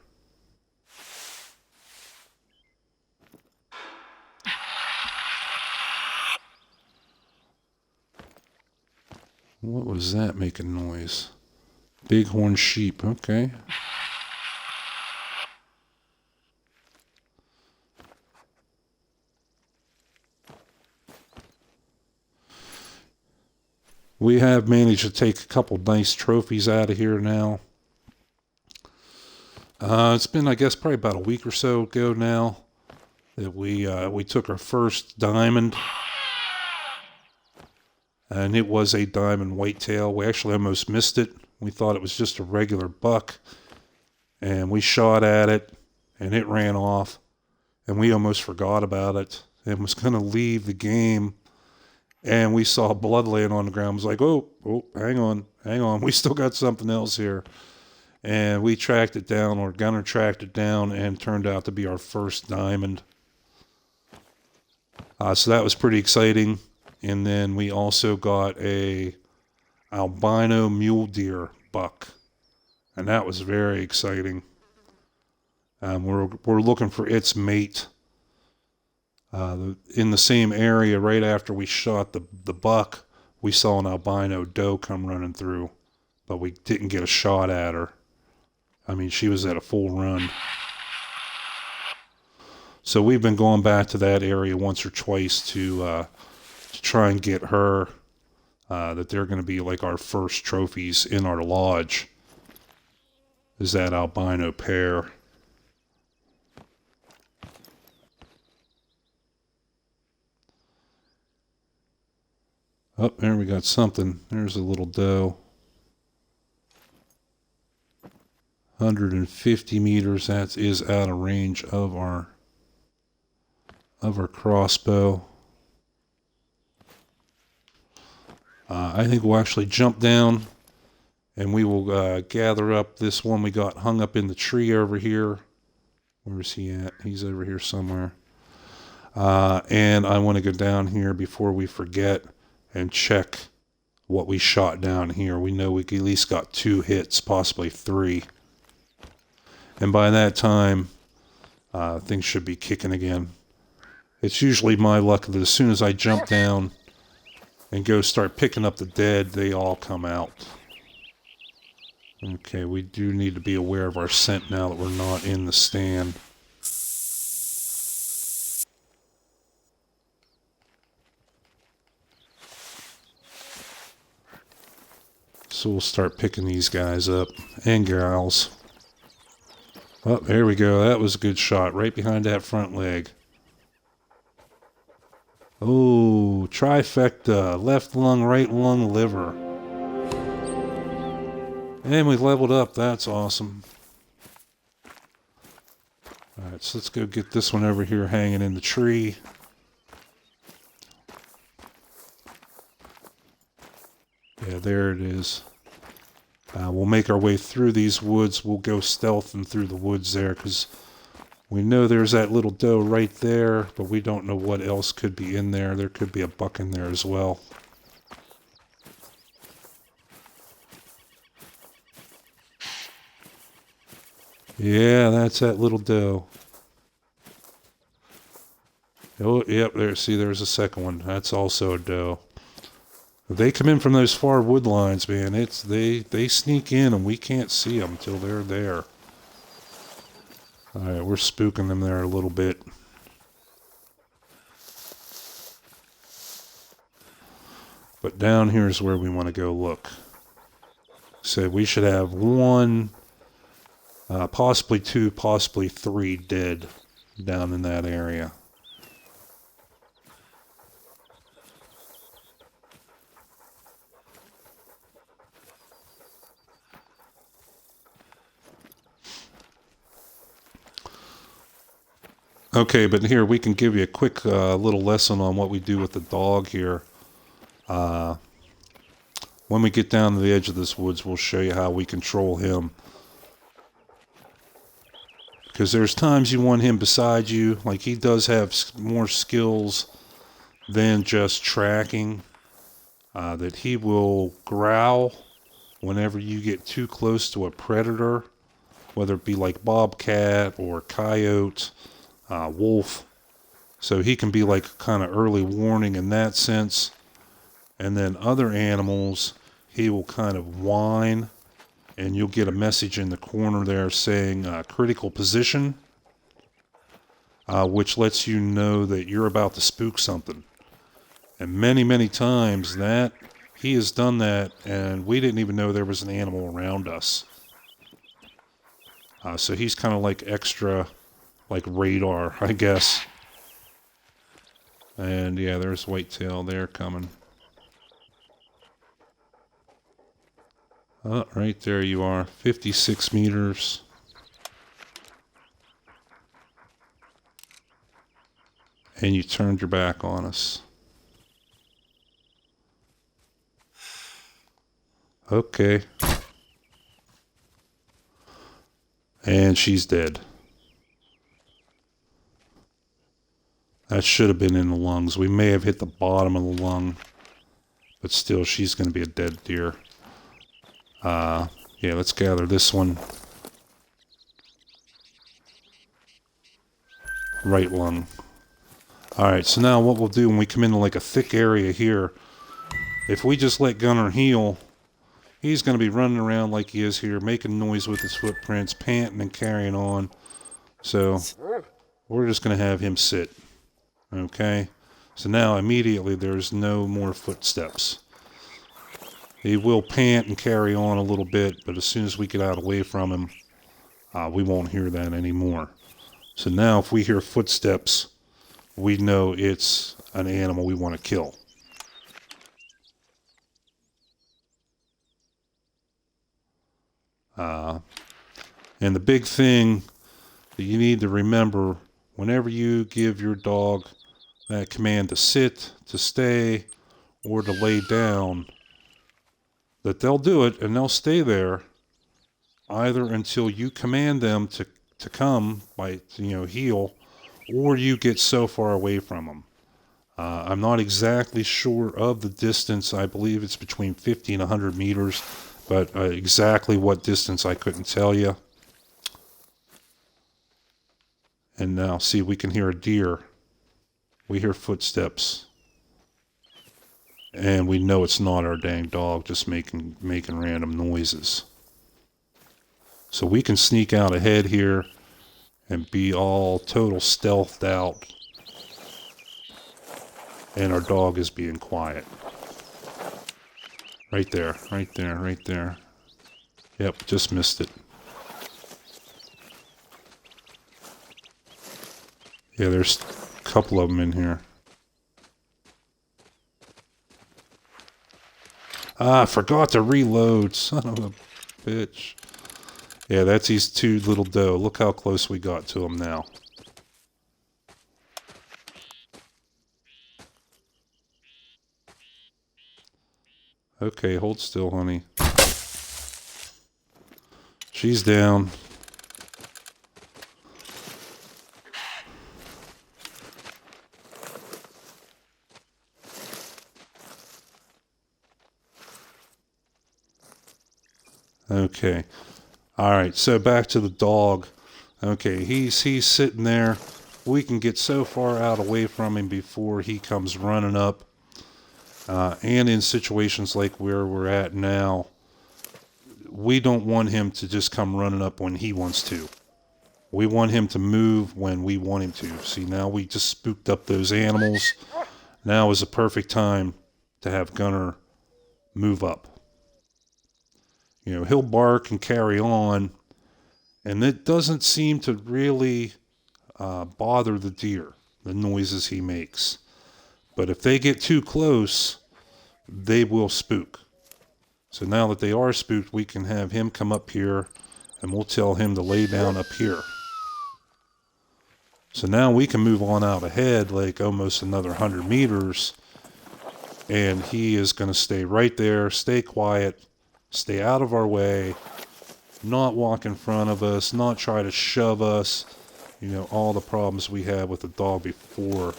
What was that making noise? Bighorn sheep, okay. We have managed to take a couple nice trophies out of here now. It's been, I guess, probably about a week or so ago now that we took our first diamond. And it was a diamond whitetail. We actually almost missed it. We thought it was just a regular buck. And we shot at it, and it ran off. And we almost forgot about it and was going to leave the game. And we saw blood laying on the ground. It was like, oh, hang on. We still got something else here. And we tracked it down, or gunner tracked it down, and turned out to be our first diamond. So that was pretty exciting. And then we also got a albino mule deer buck. And that was very exciting. We're looking for its mate. In the same area, right after we shot the buck, we saw an albino doe come running through, but we didn't get a shot at her. I mean, she was at a full run. So we've been going back to that area once or twice to try and get her. That they're going to be like our first trophies in our lodge, is that albino pair. Oh, there we got something. There's a little doe. 150 meters. That is out of range of our crossbow. I think we'll actually jump down and we will gather up this one we got hung up in the tree over here. Where is he at? He's over here somewhere. And I want to go down here before we forget and check what we shot down here. We know we at least got 2 hits, possibly 3. And by that time, things should be kicking again. It's usually my luck that as soon as I jump down and go start picking up the dead, they all come out. Okay, we do need to be aware of our scent now that we're not in the stand. So we'll start picking these guys up. And gals. Oh, there we go. That was a good shot. Right behind that front leg. Oh, trifecta. Left lung, right lung, liver. And we leveled up. That's awesome. Alright, so let's go get this one over here hanging in the tree. Yeah, there it is. We'll make our way through these woods. We'll go stealthing through the woods there because we know there's that little doe right there, but we don't know what else could be in there. There could be a buck in there as well. Yeah, that's that little doe. Oh, yep, there. See, there's a second one. That's also a doe. They come in from those far wood lines, man. They sneak in and we can't see them until they're there. All right, we're spooking them there a little bit. But down here is where we want to go look. So we should have one, possibly two, possibly three dead down in that area. Okay, but here we can give you a quick little lesson on what we do with the dog here. When we get down to the edge of this woods, we'll show you how we control him. Because there's times you want him beside you. Like, he does have more skills than just tracking. That he will growl whenever you get too close to a predator. Whether it be like bobcat or coyote. Wolf, so he can be like kind of early warning in that sense. And then other animals, he will kind of whine, and you'll get a message in the corner there saying critical position, which lets you know that you're about to spook something. And many times that he has done that, and we didn't even know there was an animal around us. So he's kind of like extra, like radar, I guess. And yeah, there's whitetail there coming. Oh, right there you are. 56 meters. And you turned your back on us. Okay. And she's dead. That should have been in the lungs. We may have hit the bottom of the lung. But still, she's going to be a dead deer. Yeah, let's gather this one. Right lung. Alright, so now what we'll do when we come into like a thick area here, if we just let Gunner heal, he's going to be running around like he is here, making noise with his footprints, panting and carrying on. So, we're just going to have him sit. Okay? So now, immediately, there's no more footsteps. He will pant and carry on a little bit, but as soon as we get out away from him, we won't hear that anymore. So now, if we hear footsteps, we know it's an animal we want to kill. And the big thing that you need to remember, whenever you give your dog that command to sit, to stay, or to lay down, that they'll do it and they'll stay there either until you command them to come by, heal, or you get so far away from them. I'm not exactly sure of the distance. I believe it's between 50 and 100 meters, but exactly what distance I couldn't tell you. And now, see, we can hear a deer. We hear footsteps. And we know it's not our dang dog just making random noises. So we can sneak out ahead here and be all total stealthed out. And our dog is being quiet. Right there, right there, right there. Yep, just missed it. Yeah, there's a couple of them in here. Ah, I forgot to reload. Son of a bitch. Yeah, that's these two little doe. Look how close we got to them now. Okay, hold still, honey. She's down. Okay. All right, so back to the dog. Okay, he's sitting there. We can get so far out away from him before he comes running up. And in situations like where we're at now, we don't want him to just come running up when he wants to. We want him to move when we want him to. See, now we just spooked up those animals. Now is the perfect time to have Gunner move up. You know, he'll bark and carry on, and it doesn't seem to really bother the deer, the noises he makes. But if they get too close, they will spook. So now that they are spooked, we can have him come up here, and we'll tell him to lay down up here. So now we can move on out ahead, like almost another 100 meters, and he is going to stay right there, stay quiet, stay out of our way, not walk in front of us, not try to shove us. You know, all the problems we had with the dog before.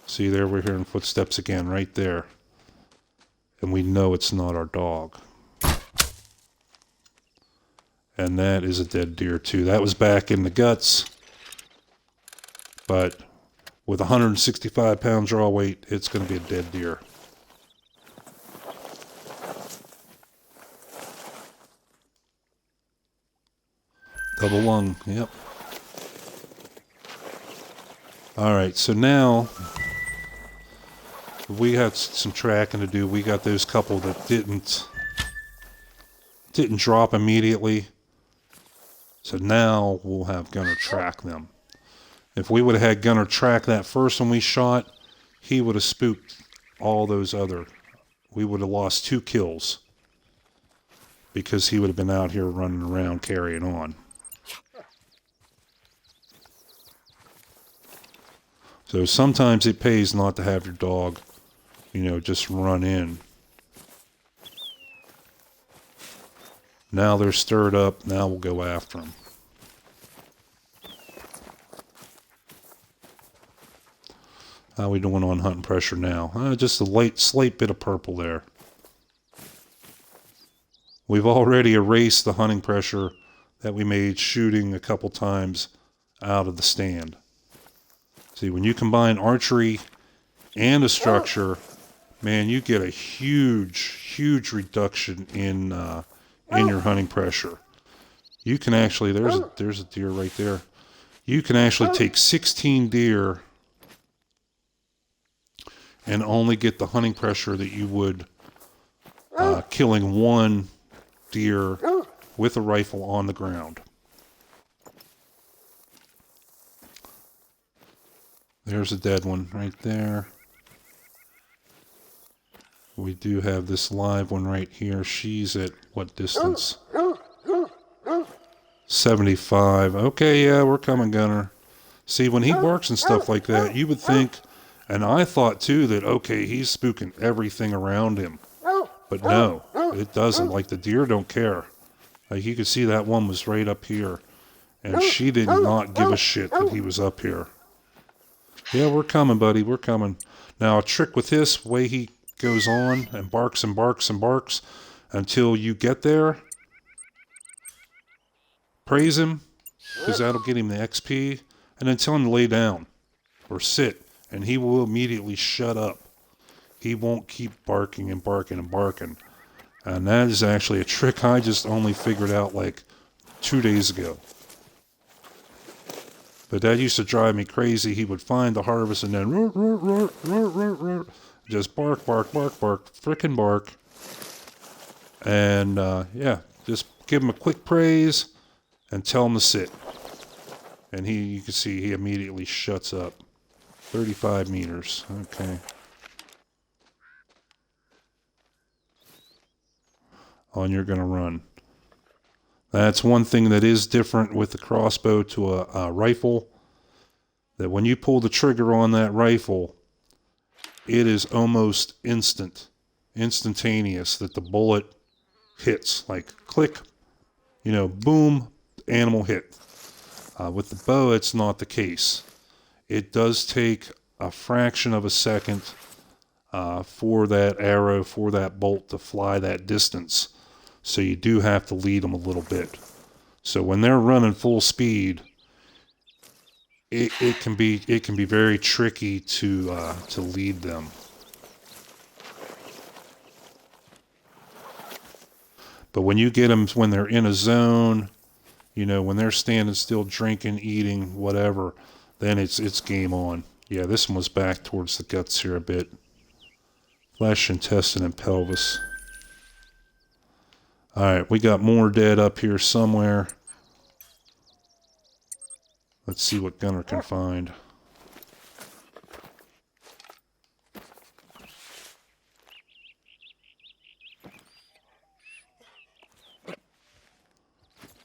See, there we're hearing footsteps again, right there. And we know it's not our dog. And that is a dead deer, too. That was back in the guts. But with 165 pound draw weight, it's going to be a dead deer. Double lung, yep. Alright, so now we have some tracking to do. We got those couple that didn't drop immediately. So now we'll have Gunner track them. If we would have had Gunner track that first one we shot, he would have spooked all those other. We would have lost 2 kills because he would have been out here running around carrying on. So sometimes it pays not to have your dog, you know, just run in. Now they're stirred up. Now we'll go after them. How are we doing on hunting pressure now? Just a slight bit of purple there. We've already erased the hunting pressure that we made shooting a couple times out of the stand. See, when you combine archery and a structure, man, you get a huge reduction in your hunting pressure. You can actually, there's a deer right there. You can actually take 16 deer and only get the hunting pressure that you would killing 1 deer with a rifle on the ground. There's a dead one right there. We do have this live one right here. She's at what distance? 75. Okay, yeah, we're coming, Gunner. See, when he barks and stuff like that, you would think, and I thought too, that, okay, he's spooking everything around him. But no, it doesn't. Like, the deer don't care. Like, you could see that one was right up here, and she did not give a shit that he was up here. Yeah, we're coming, buddy. We're coming. Now, a trick with this, way he goes on and barks and barks and barks until you get there. Praise him, because that'll get him the XP. And then tell him to lay down or sit, and he will immediately shut up. He won't keep barking and barking and barking. And that is actually a trick I just only figured out like 2 days ago. But that used to drive me crazy. He would find the harvest and then roar, roar, roar, roar, roar, roar. Just bark, bark, bark, bark, frickin' bark. And yeah, just give him a quick praise and tell him to sit. And you can see he immediately shuts up. 35 meters. Okay. On you're going to run. That's one thing that is different with the crossbow to a rifle. That when you pull the trigger on that rifle, it is almost instantaneous that the bullet hits. Like click, boom, animal hit. With the bow, it's not the case. It does take a fraction of a second for that arrow, for that bolt to fly that distance. So you do have to lead them a little bit. So when they're running full speed, it can be very tricky to lead them. But when you get them when they're in a zone, when they're standing still, drinking, eating, whatever, then it's game on. Yeah, this one was back towards the guts here a bit. Flesh, intestine, and pelvis. Alright, we got more dead up here somewhere. Let's see what Gunner can find.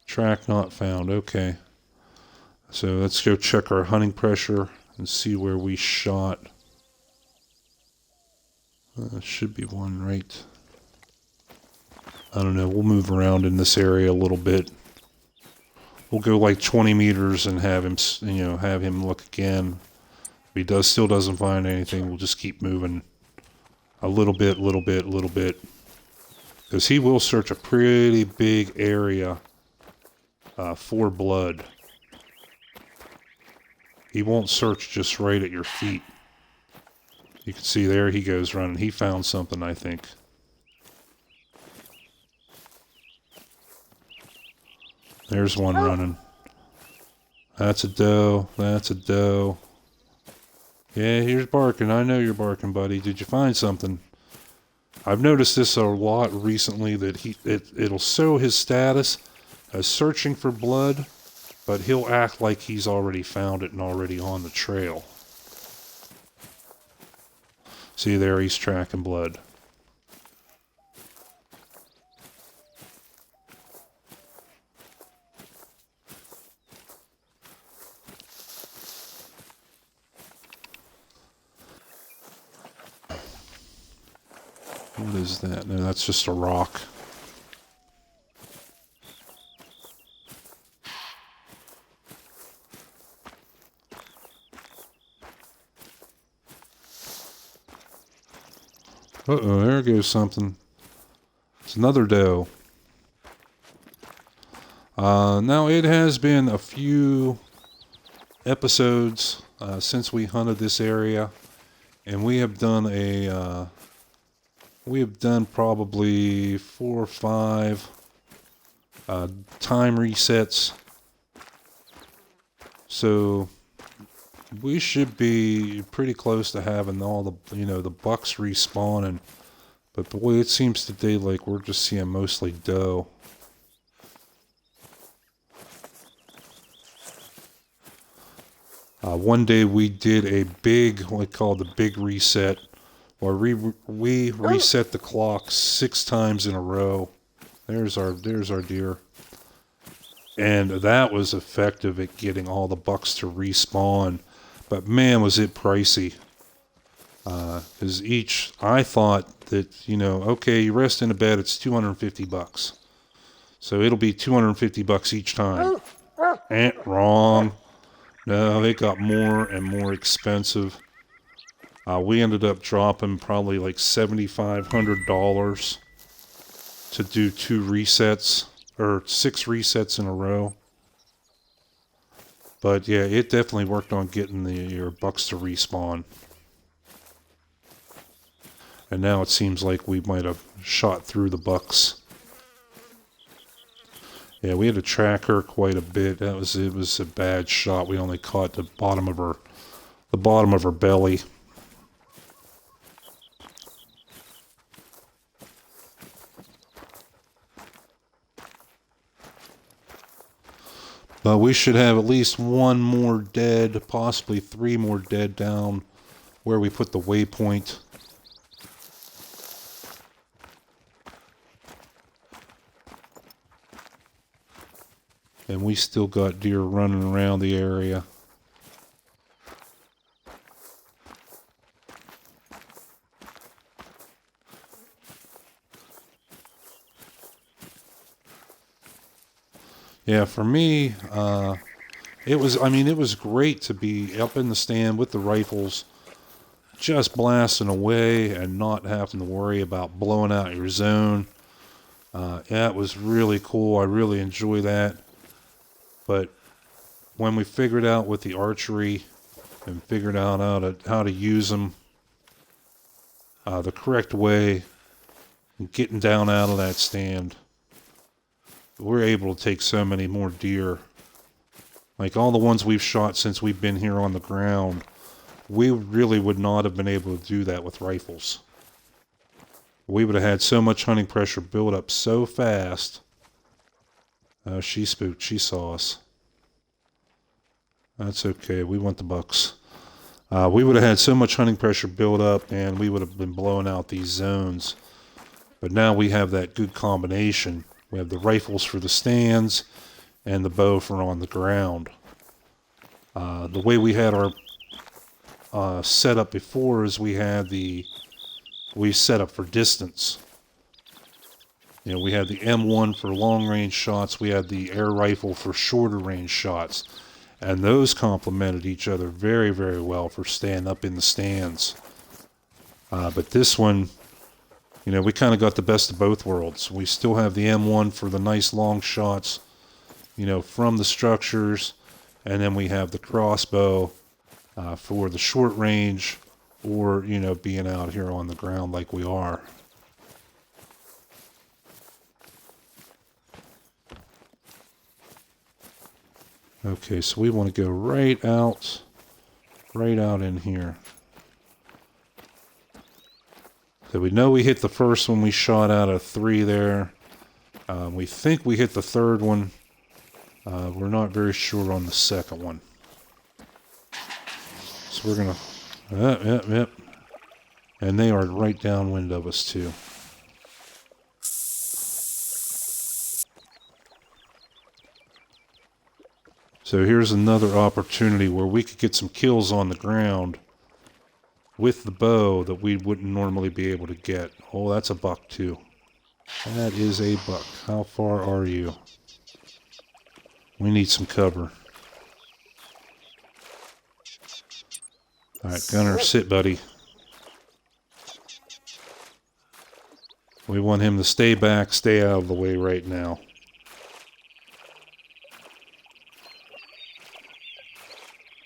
Track not found. Okay. So let's go check our hunting pressure and see where we shot. Should be one right. I don't know. We'll move around in this area a little bit. We'll go like 20 meters and have him, have him look again. If he still doesn't find anything, we'll just keep moving a little bit. Because he will search a pretty big area for blood. He won't search just right at your feet. You can see there he goes running. He found something, I think. There's one running. That's a doe. That's a doe. Yeah, here's barking. I know you're barking, buddy. Did you find something? I've noticed this a lot recently, that it'll show his status as searching for blood, but he'll act like he's already found it and already on the trail. See there, he's tracking blood. What is that? No, that's just a rock. Uh-oh, there goes something. It's another doe. Now, it has been a few episodes since we hunted this area, and we have done probably 4 or 5 time resets. So we should be pretty close to having all the, the bucks respawning. But boy, it seems today like we're just seeing mostly doe. One day we did a big, what we call the big reset, where we reset the clock 6 times in a row. There's our deer. And that was effective at getting all the bucks to respawn. But man, was it pricey. Because I thought that, okay, you rest in a bed, it's $250. So it'll be $250 each time. Wrong. No, it got more and more expensive. We ended up dropping probably like $7,500 to do 2 resets, or 6 resets in a row. But yeah, it definitely worked on getting your bucks to respawn. And now it seems like we might have shot through the bucks. Yeah, we had to track her quite a bit. It was a bad shot. We only caught the bottom of her belly. But we should have at least one more dead, possibly 3 more dead down where we put the waypoint. And we still got deer running around the area. Yeah, for me, it was great to be up in the stand with the rifles, just blasting away and not having to worry about blowing out your zone. Yeah, it was really cool. I really enjoy that. But when we figured out with the archery and figured out how to use them the correct way, and getting down out of that stand, we're able to take so many more deer. Like all the ones we've shot since we've been here on the ground, we really would not have been able to do that with rifles. We would have had so much hunting pressure build up so fast. She spooked. She saw us. That's okay. We want the bucks. We would have had so much hunting pressure build up, and we would have been blowing out these zones. But now we have that good combination. We have the rifles for the stands and the bow for on the ground. The way we had our setup before is we set up for distance. You know, we had the M1 for long range shots. We had the air rifle for shorter range shots. And those complemented each other very, very well for staying up in the stands. But this one, you know, we kind of got the best of both worlds. We still have the M1 for the nice long shots, you know, from the structures. And then we have the crossbow for the short range or, you know, being out here on the ground like we are. Okay, so we want to go right out in here. So we know we hit the first one we shot out of 3 there. We think we hit the third one. We're not very sure on the second one. So we're going to... Yep. And they are right downwind of us too. So here's another opportunity where we could get some kills on the ground with the bow that we wouldn't normally be able to get. Oh, that's a buck too. That is a buck. How far are you? We need some cover. Alright, Gunner, sit, buddy. We want him to stay back, stay out of the way right now.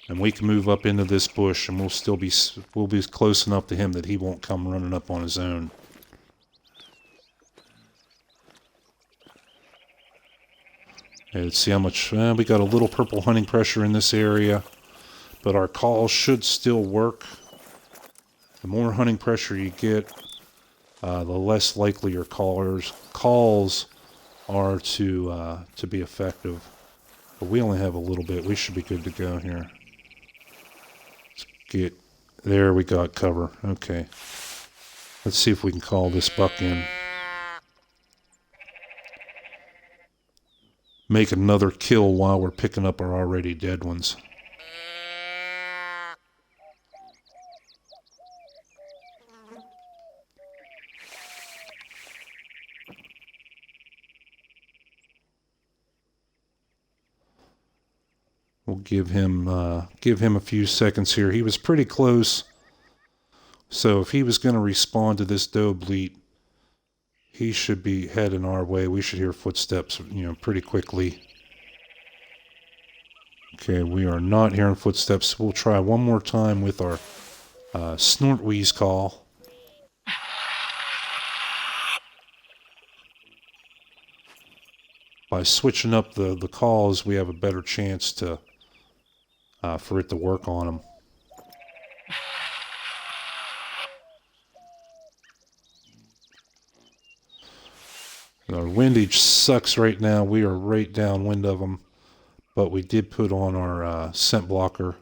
And we can move up into this bush, and we'll be close enough to him that he won't come running up on his own. Okay, let's see how much... we got a little purple hunting pressure in this area, but our calls should still work. The more hunting pressure you get, the less likely your calls are to be effective. But we only have a little bit. We should be good to go here. There, we got cover. Okay. Let's see if we can call this buck in. Make another kill while we're picking up our already dead ones. We'll give him a few seconds here. He was pretty close, so if he was going to respond to this doe bleat, he should be heading our way. We should hear footsteps, you know, pretty quickly. Okay, we are not hearing footsteps. We'll try one more time with our snort wheeze call. By switching up the calls, we have a better chance to for it to work on them. Our windage sucks right now. We are right downwind of them. but we did put on our scent blocker,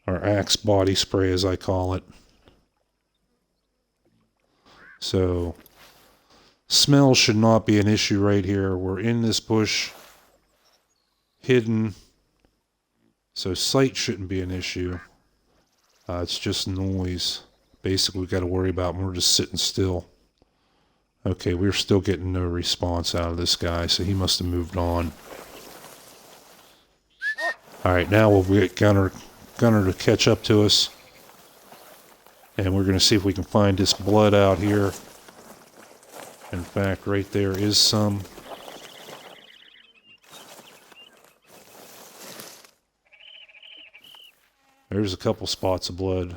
our Axe body spray as I call it. So smell should not be an issue right here. We're in this bush, hidden, so sight shouldn't be an issue. It's just noise. Basically, we've got to worry about when we're just sitting still. Okay, we're still getting no response out of this guy, so he must have moved on. Alright, now we'll get Gunner to catch up to us. And we're going to see if we can find this blood out here. In fact, right there is some. There's a couple spots of blood.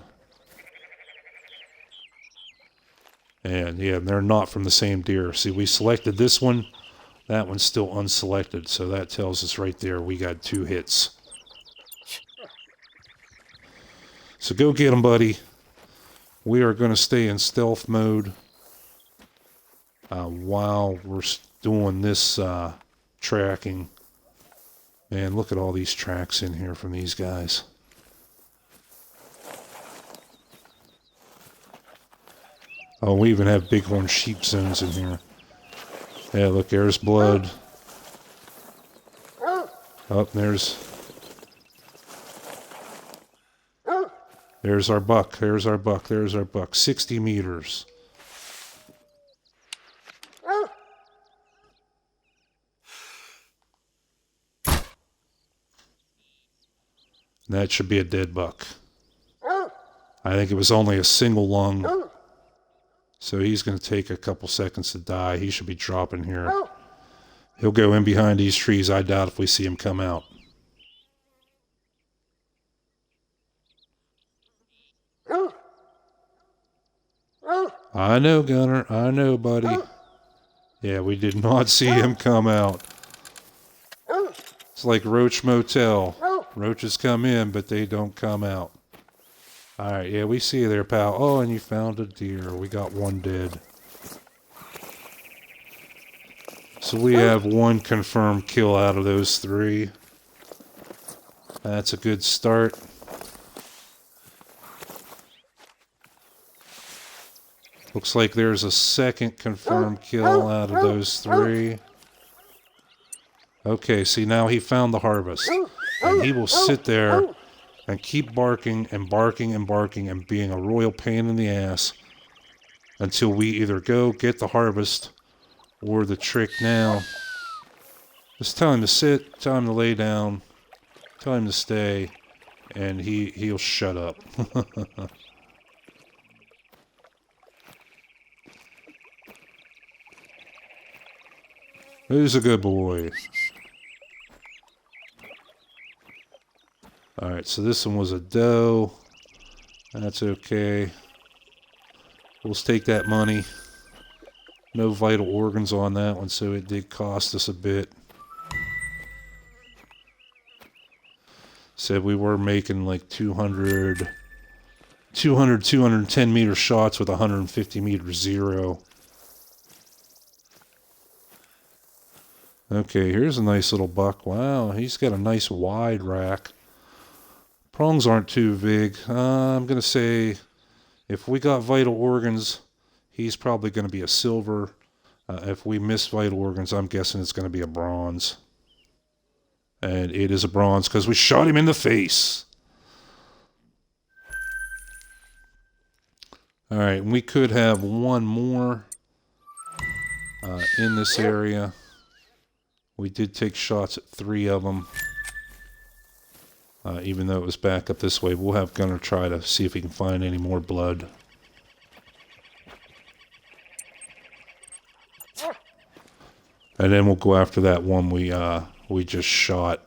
And yeah, they're not from the same deer. See, we selected this one. That one's still unselected. So that tells us right there we got 2 hits. So go get them, buddy. We are going to stay in stealth mode while we're doing this tracking. Man, look at all these tracks in here from these guys. Oh, we even have Bighorn Sheep zones in here. Yeah, look, there's blood. Oh, there's our buck. There's our buck. There's our buck. 60 meters. That should be a dead buck. I think it was only a single lung. So he's going to take a couple seconds to die. He should be dropping here. He'll go in behind these trees. I doubt if we see him come out. I know, Gunner. I know, buddy. Yeah, we did not see him come out. It's like Roach Motel. Roaches come in, but they don't come out. Alright, yeah, we see you there, pal. Oh, and you found a deer. We got one dead. So we have 1 confirmed kill out of those 3. That's a good start. Looks like there's a 2nd confirmed kill out of those 3. Okay, see, now he found the harvest. And he will sit there and keep barking and barking and barking and being a royal pain in the ass until we either go get the harvest or the trick now. It's tell him to sit, tell him to lay down, tell him to stay, and he'll shut up. Who's a good boy? Alright, so this one was a doe. That's okay. We'll take that money. No vital organs on that one, so it did cost us a bit. Said we were making like 210 meter shots with 150 meter zero. Okay, here's a nice little buck. Wow, he's got a nice wide rack. Prongs aren't too big. I'm going to say if we got vital organs, he's probably going to be a silver. If we miss vital organs, I'm guessing it's going to be a bronze. And it is a bronze because we shot him in the face. Alright, we could have one more in this area. We did take shots at 3 of them. Even though it was back up this way. We'll have Gunner try to see if he can find any more blood. And then we'll go after that one we just shot.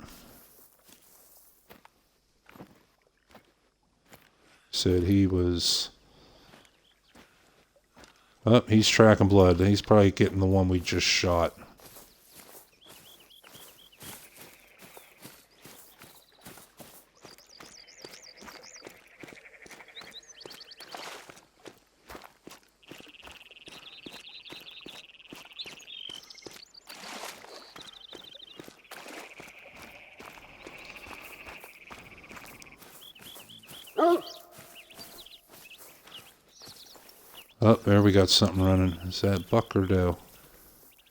Said he was... Oh, he's tracking blood. He's probably getting the one we just shot. Oh, there we got something running. Is that buck or doe?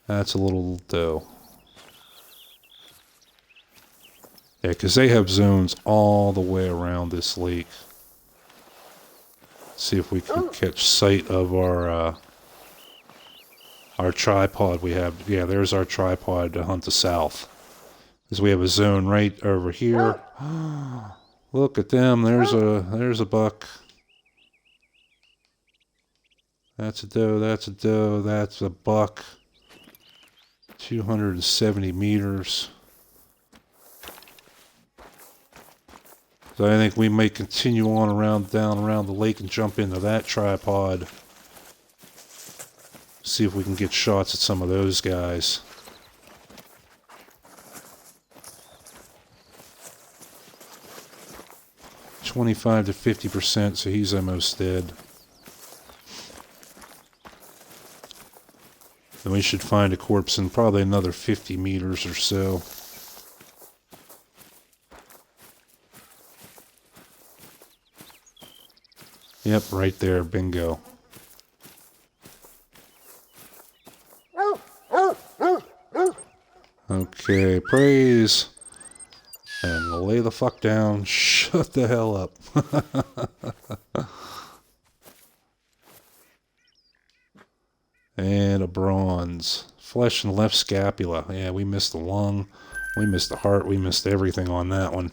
That's a little doe. Yeah, because they have zones all the way around this lake. See if we can catch sight of our tripod we have. Yeah, there's our tripod to hunt the south. Because we have a zone right over here. Look at them. There's a buck. That's a doe. That's a doe. That's a buck. 270 meters. So I think we may continue on down around the lake and jump into that tripod. See if we can get shots at some of those guys. $25 to 50%, so he's almost dead. Then we should find a corpse in probably another 50 meters or so. Yep, right there, bingo. Okay, praise. And lay the fuck down. Shut the hell up. And a bronze. Flesh and left scapula. Yeah, we missed the lung. We missed the heart. We missed everything on that one.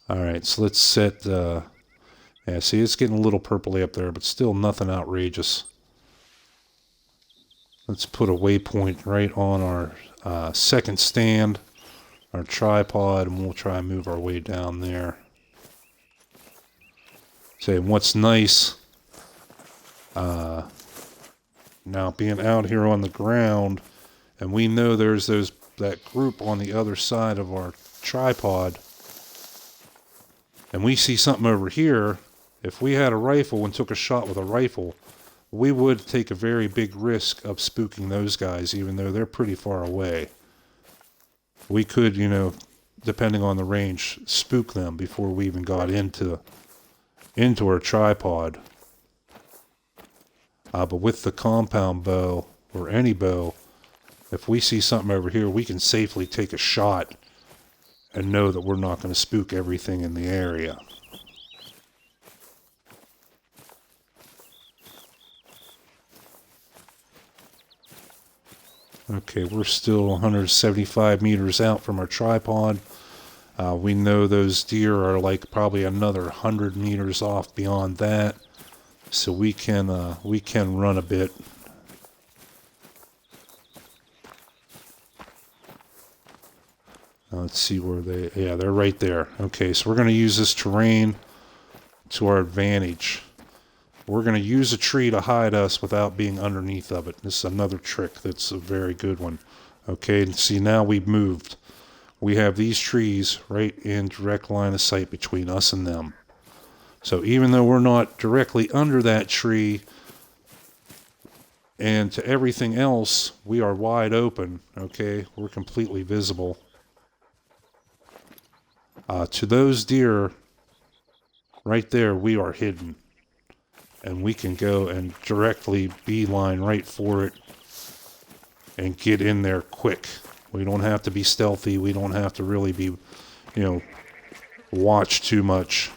Alright, so let's set... yeah, see, it's getting a little purpley up there, but still nothing outrageous. Let's put a waypoint right on our second stand, our tripod, and we'll try and move our way down there. Say, what's nice, now being out here on the ground, and we know there's that group on the other side of our tripod, and we see something over here. If we had a rifle and took a shot with a rifle, we would take a very big risk of spooking those guys, even though they're pretty far away. We could, you know, depending on the range, spook them before we even got into our tripod. But with the compound bow, or any bow, if we see something over here, we can safely take a shot and know that we're not going to spook everything in the area. Okay, we're still 175 meters out from our tripod. We know those deer are like probably another 100 meters off beyond that, so we can run a bit. Let's see where yeah, they're right there. Okay, so we're going to use this terrain to our advantage. We're going to use a tree to hide us without being underneath of it. This is another trick that's a very good one. Okay, and see, now we've moved. We have these trees right in direct line of sight between us and them. So even though we're not directly under that tree, and to everything else, we are wide open. Okay, we're completely visible. To those deer, right there, we are hidden. And we can go and directly beeline right for it and get in there quick. We don't have to be stealthy. We don't have to really be, watch too much.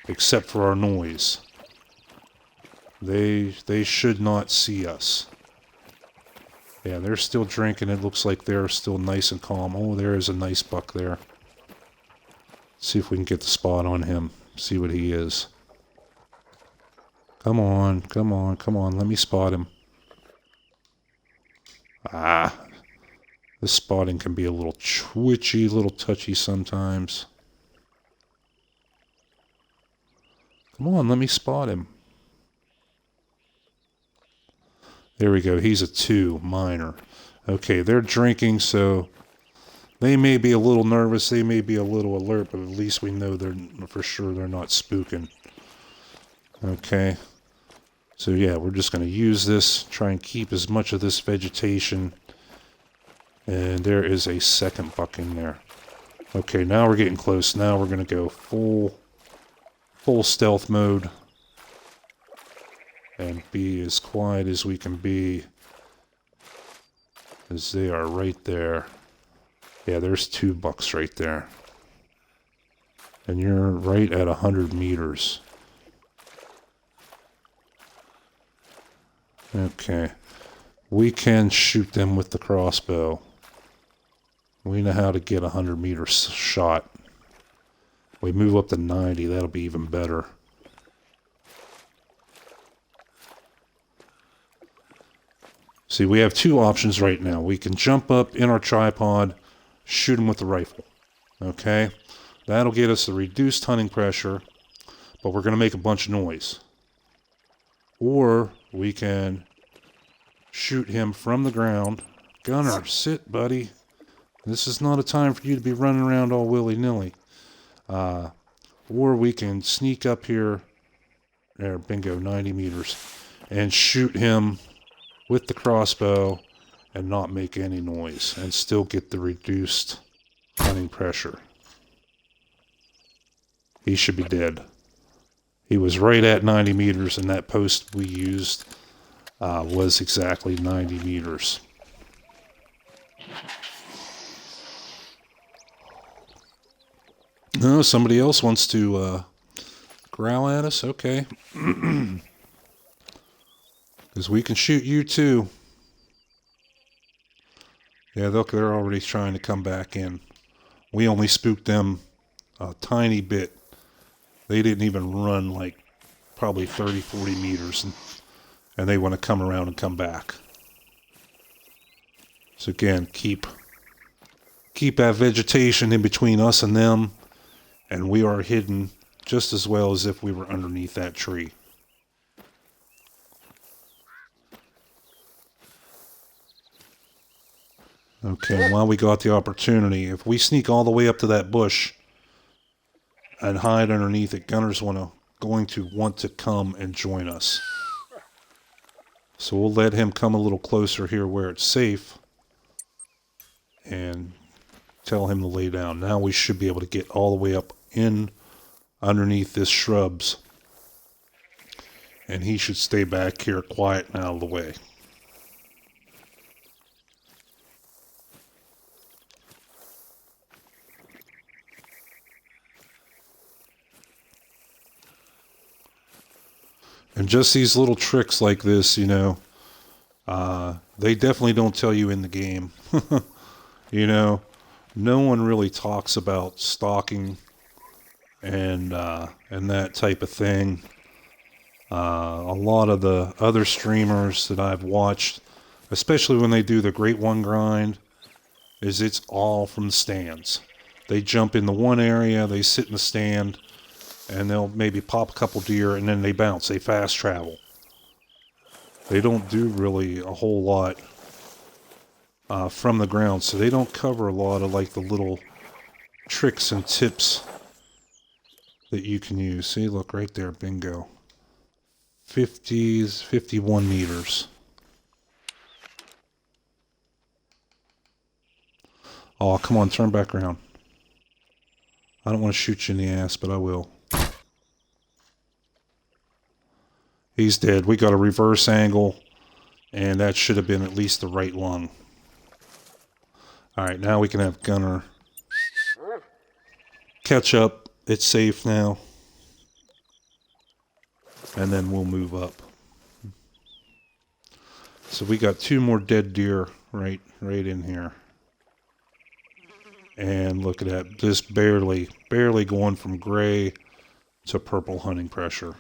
Except for our noise. They should not see us. Yeah, they're still drinking. It looks like they're still nice and calm. Oh, there is a nice buck there. See if we can get the spot on him. See what he is. Come on, come on, come on. Let me spot him. Ah. This spotting can be a little twitchy, a little touchy sometimes. Come on, let me spot him. There we go. He's a 2, minor. Okay, they're drinking, so they may be a little nervous. They may be a little alert, but at least we know they're for sure they're not spooking. Okay. So yeah, we're just going to use this, try and keep as much of this vegetation. And there is a second buck in there. Okay, now we're getting close. Now we're going to go full stealth mode and be as quiet as we can be, as they are right there. Yeah, there's 2 bucks right there. And you're right at 100 meters. Okay. We can shoot them with the crossbow. We know how to get a 100-meter shot. We move up to 90, that'll be even better. See, we have 2 options right now. We can jump up in our tripod, shoot them with the rifle. Okay? That'll get us a reduced hunting pressure, but we're going to make a bunch of noise. Or we can shoot him from the ground. Gunner, sit, buddy. This is not a time for you to be running around all willy-nilly. Or we can sneak up here. There, bingo, 90 meters. And shoot him with the crossbow and not make any noise. And still get the reduced hunting pressure. He should be dead. He was right at 90 meters, and that post we used was exactly 90 meters. No, somebody else wants to growl at us? Okay. Because we can shoot you too. Yeah, they're already trying to come back in. We only spooked them a tiny bit. They didn't even run like probably 30, 40 meters. And they want to come around and come back. So again, keep that vegetation in between us and them. And we are hidden just as well as if we were underneath that tree. Okay, while we got the opportunity, if we sneak all the way up to that bush and hide underneath it, gunners going to want to come and join us. So we'll let him come a little closer here where it's safe and tell him to lay down. Now we should be able to get all the way up in underneath this shrubs. And he should stay back here quiet and out of the way. And just these little tricks like this, you know, they definitely don't tell you in the game. You know, no one really talks about stalking and that type of thing. A lot of the other streamers that I've watched, especially when they do the Great One grind, is it's all from the stands. They jump in the one area, they sit in the stand, and they'll maybe pop a couple deer, and then they bounce. They fast travel. They don't do really a whole lot from the ground, so they don't cover a lot of like the little tricks and tips that you can use. See, look right there, bingo. 51 meters. Oh, come on, turn back around. I don't want to shoot you in the ass, but I will. He's dead. We got a reverse angle, and that should have been at least the right lung. Alright, now we can have Gunner catch up. It's safe now. And then we'll move up. So we got 2 more dead deer right in here. And look at that. Just barely going from gray to purple hunting pressure.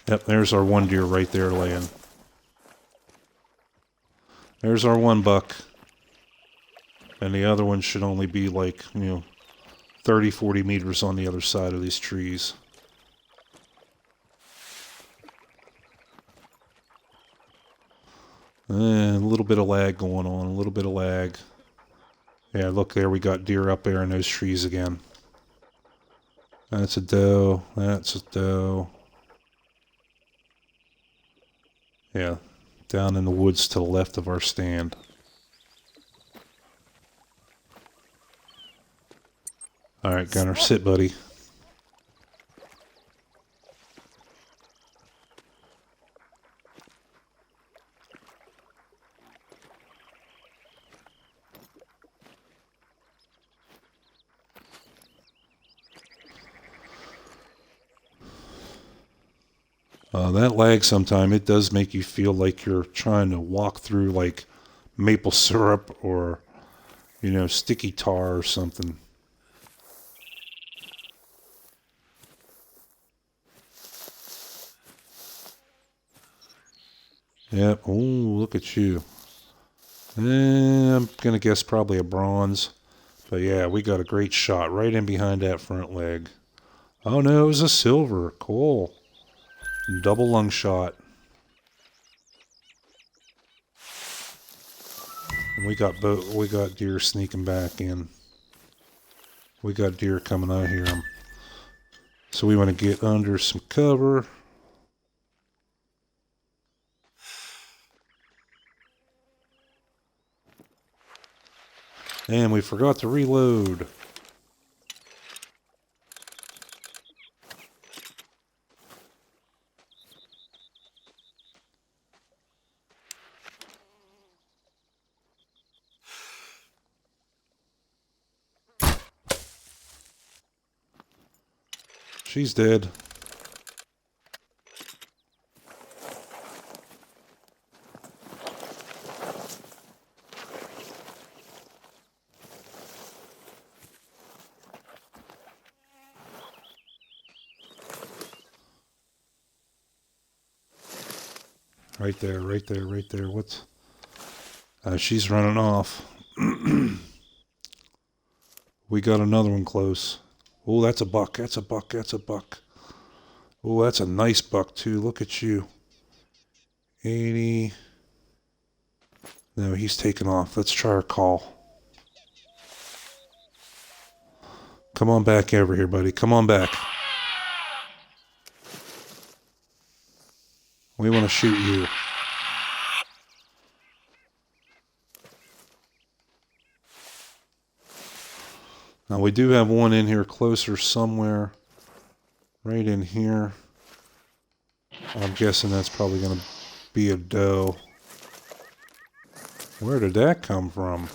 Yep, there's our one deer right there laying. There's our one buck. And the other one should only be like, 30, 40 meters on the other side of these trees. A little bit of lag going on, a little bit of lag. Yeah, look there, we got deer up there in those trees again. That's a doe, that's a doe. Yeah, down in the woods to the left of our stand. Alright, Gunner, sit, buddy. That lag sometime, it does make you feel like you're trying to walk through like maple syrup or, you know, sticky tar or something. Yep. Oh, look at you. I'm going to guess probably a bronze. But yeah, we got a great shot right in behind that front leg. Oh no, it was a silver. Cool. Double lung shot. And we got deer sneaking back in. We got deer coming. I hear them. So we want to get under some cover. And we forgot to reload. She's dead. Right there, right there, right there. What's... she's running off. We got another one close. Oh, that's a buck. That's a buck. That's a buck. Oh, that's a nice buck, too. Look at you. 80. No, he's taking off. Let's try our call. Come on back over here, buddy. Come on back. We want to shoot you. Now, we do have one in here closer somewhere. Right in here. I'm guessing that's probably going to be a doe. Where did that come from?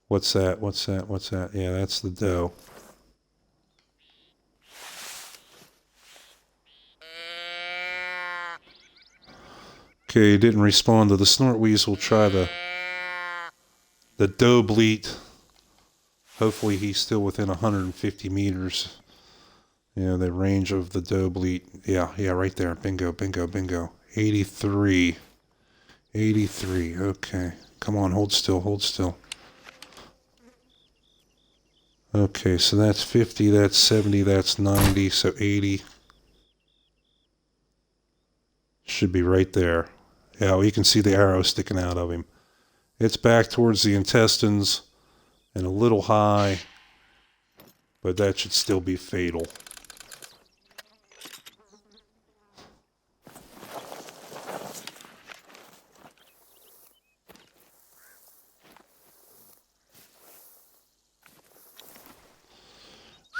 What's that? What's that? What's that? Yeah, that's the doe. Okay, he didn't respond to the snort weasel. Try the doe bleat. Hopefully he's still within 150 meters. You know, the range of the doe bleat. Yeah, right there. Bingo, bingo, bingo. 83. 83. Okay. Come on, hold still, hold still. Okay, so that's 50, that's 70, that's 90, so 80. Should be right there. Yeah, well, you can see the arrow sticking out of him. It's back towards the intestines and a little high, but that should still be fatal.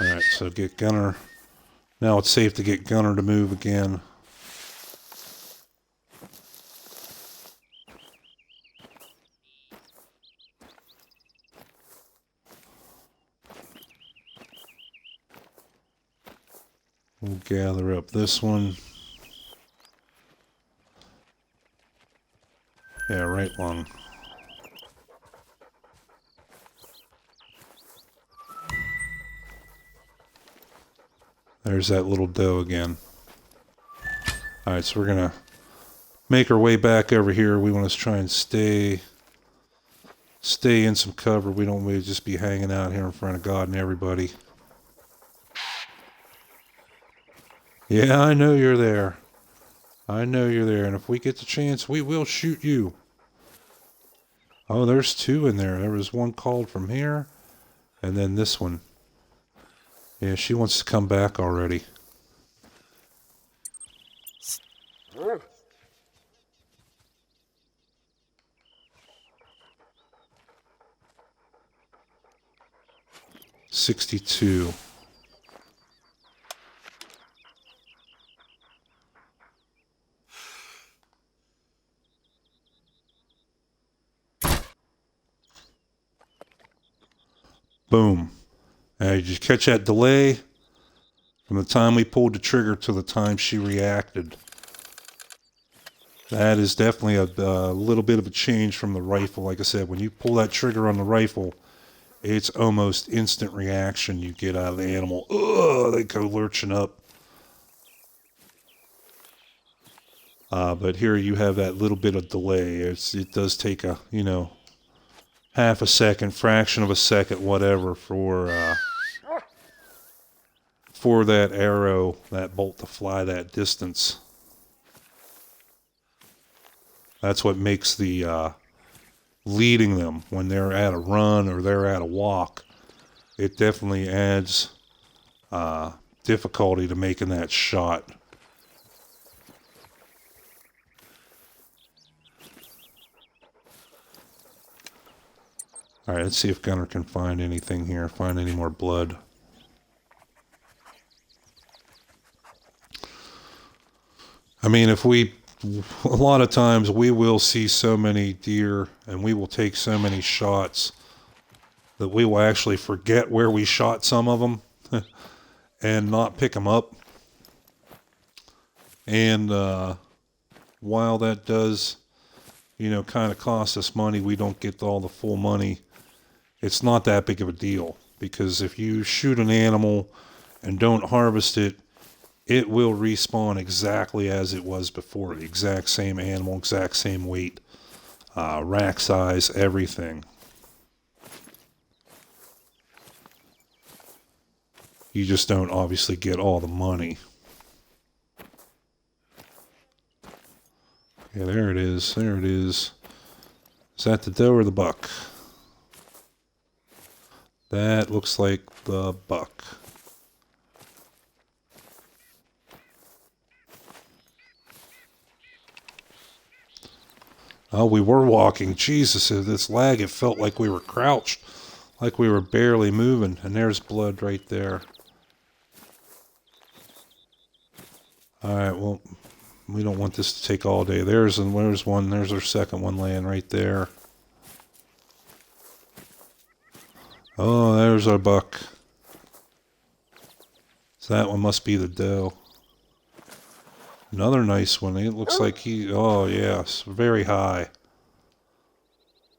Alright, so get Gunner. Now it's safe to get Gunner to move again. We'll gather up this one. Yeah, right lung. There's that little doe again. Alright, so we're going to make our way back over here. We want to try and stay in some cover. We don't want to just be hanging out here in front of God and everybody. Yeah, I know you're there. I know you're there. And if we get the chance, we will shoot you. Oh, there's two in there. There was one called from here. And then this one. Yeah, she wants to come back already. 62. Boom. Did you catch that delay? From the time we pulled the trigger to the time she reacted. That is definitely a little bit of a change from the rifle. Like I said, when you pull that trigger on the rifle, it's almost instant reaction you get out of the animal. Ugh, they go lurching up. But here you have that little bit of delay. It does take a, half a second, fraction of a second, whatever, for that arrow, that bolt to fly that distance. That's what makes the leading them when they're at a run or they're at a walk. It definitely adds difficulty to making that shot. All right, let's see if Gunner can find anything here, find any more blood. I mean, a lot of times we will see so many deer and we will take so many shots that we will actually forget where we shot some of them and not pick them up. And while that does, kind of cost us money, we don't get all the full money. It's not that big of a deal, because if you shoot an animal and don't harvest it, it will respawn exactly as it was before. The exact same animal, exact same weight, rack size, everything. You just don't obviously get all the money. Yeah, there it is. There it is. Is that the doe or the buck? That looks like the buck. Oh, we were walking. Jesus, this lag, it felt like we were crouched. Like we were barely moving. And there's blood right there. Alright, well, we don't want this to take all day. There's one. There's our second one laying right there. Oh, there's our buck. So that one must be the doe. Another nice one. It looks like oh yes, very high.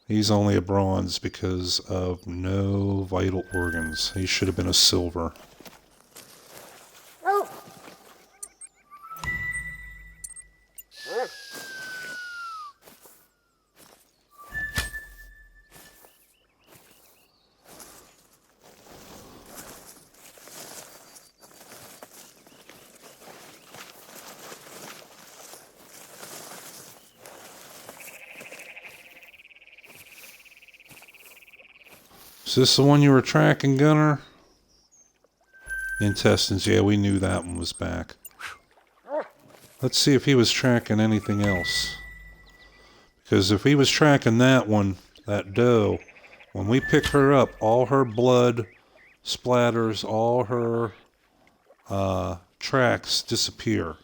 He's only a bronze because of no vital organs. He should have been a silver. Is this the one you were tracking, Gunner? Intestines, yeah, we knew that one was back. Let's see if he was tracking anything else. Because if he was tracking that one, that doe, when we pick her up, all her blood splatters, all her tracks disappear.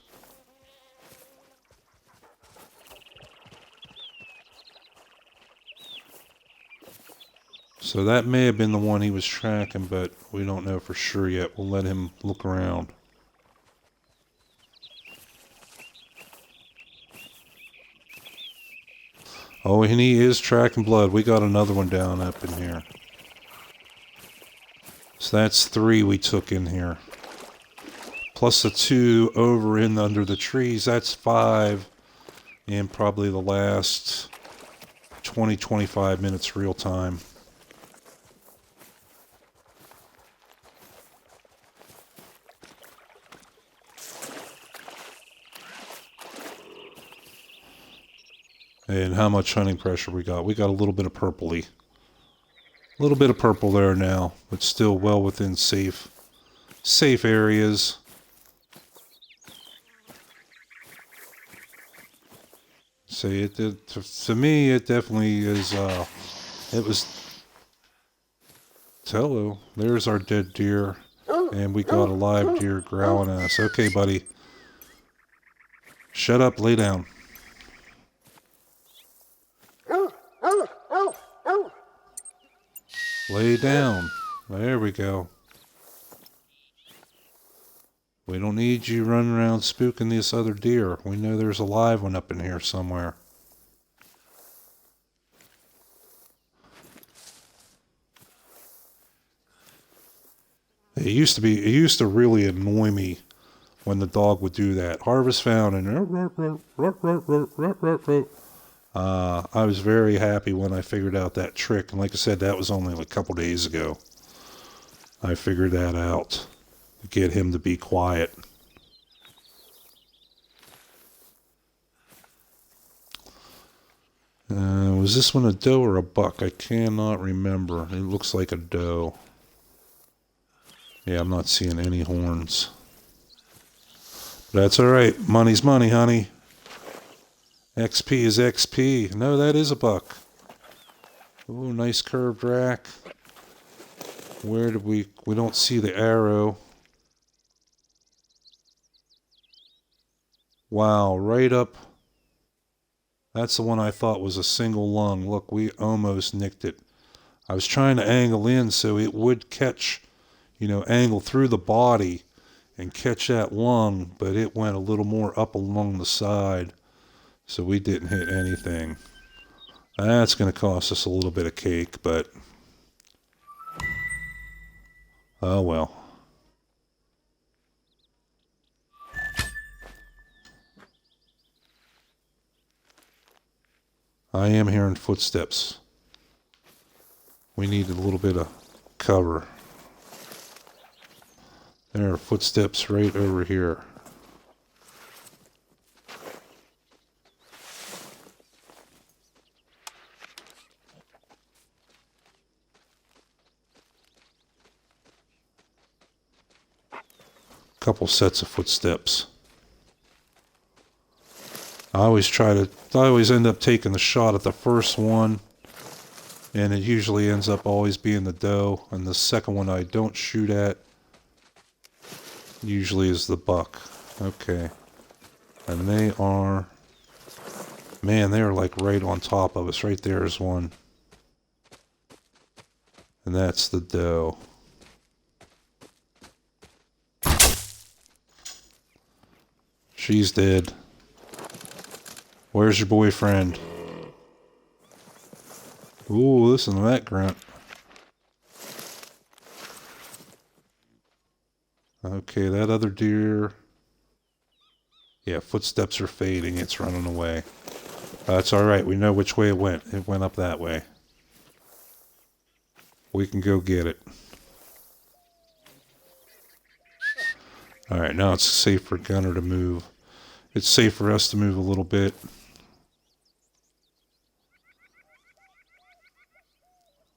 So that may have been the one he was tracking, but we don't know for sure yet. We'll let him look around. Oh, and he is tracking blood. We got another one down up in here. So that's 3 we took in here. Plus the 2 over in under the trees. That's 5 in probably the last 20-25 minutes real time. And how much hunting pressure we got? We got a little bit of purpley. A little bit of purple there now, but still well within safe areas. See, it did, to me, it definitely is, hello. There's our dead deer. And we got a live deer growling at us. Okay, buddy. Shut up, lay down. Lay down. There we go. We don't need you running around spooking this other deer. We know there's a live one up in here somewhere. It used to really annoy me when the dog would do that. Harvest found and I was very happy when I figured out that trick. And like I said, that was only like a couple days ago. I figured that out. Get him to be quiet. Was this one a doe or a buck? I cannot remember. It looks like a doe. Yeah, I'm not seeing any horns. But that's alright. Money's money, honey. XP is XP. No, that is a buck. Ooh, nice curved rack. Where did we don't see the arrow. Wow, right up. That's the one I thought was a single lung. Look, we almost nicked it. I was trying to angle in so it would catch, angle through the body and catch that lung, but it went a little more up along the side, so we didn't hit anything. That's going to cost us a little bit of cake, but oh well. I am hearing footsteps. We need a little bit of cover. There are footsteps right over here. Couple sets of footsteps. I always end up taking the shot at the first one, and it usually ends up always being the doe, and the second one I don't shoot at usually is the buck. Okay. And they are, man, they are like right on top of us. Right there is one. And that's the doe. She's dead. Where's your boyfriend? Ooh, listen to that grunt. Okay, that other deer. Yeah, footsteps are fading. It's running away. That's alright. We know which way it went. It went up that way. We can go get it. Alright, now it's safe for Gunner to move. It's safe for us to move a little bit.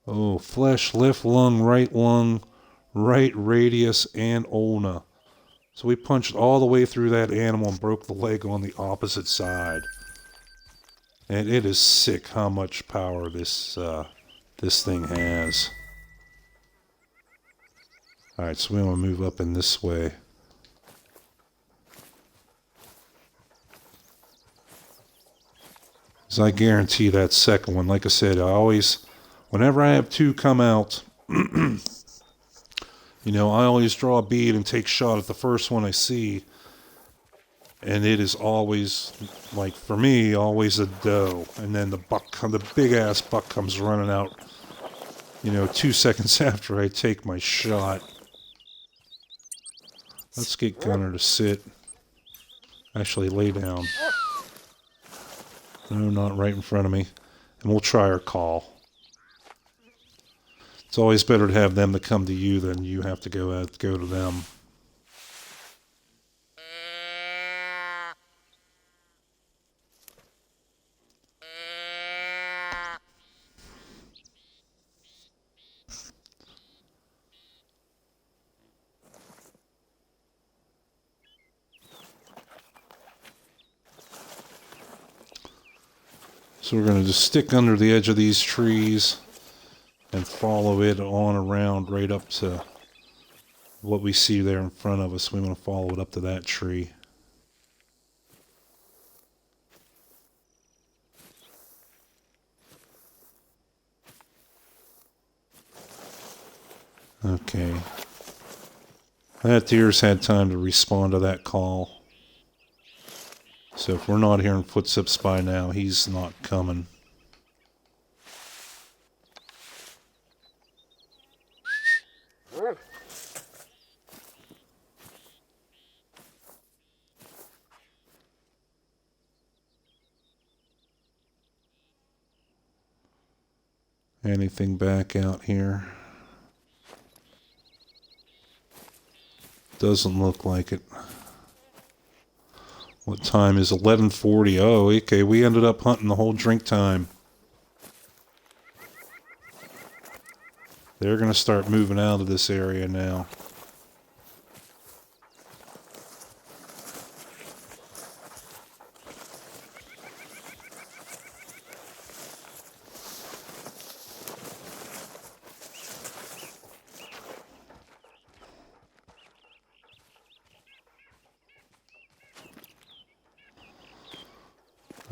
Oh, flesh, left lung, right radius, and ulna. So we punched all the way through that animal and broke the leg on the opposite side. And it is sick how much power this thing has. Alright, so we want to move up in this way. Because I guarantee that second one, like I said, whenever I have two come out, I always draw a bead and take shot at the first one I see. And it is always, like for me, always a doe. And then the big ass buck comes running out, 2 seconds after I take my shot. Let's get Gunner to sit. Actually, lay down. No, not right in front of me. And we'll try our call. It's always better to have them to come to you than you have to go to them. So we're going to just stick under the edge of these trees and and follow it on around right up to what we see there in front of us. We want to follow it up to that tree. Okay. That deer's had time to respond to that call. So if we're not hearing footsteps by now, he's not coming. Anything back out here? Doesn't look like it. What time is 11:40? Oh, okay. We ended up hunting the whole drink time. They're going to start moving out of this area now.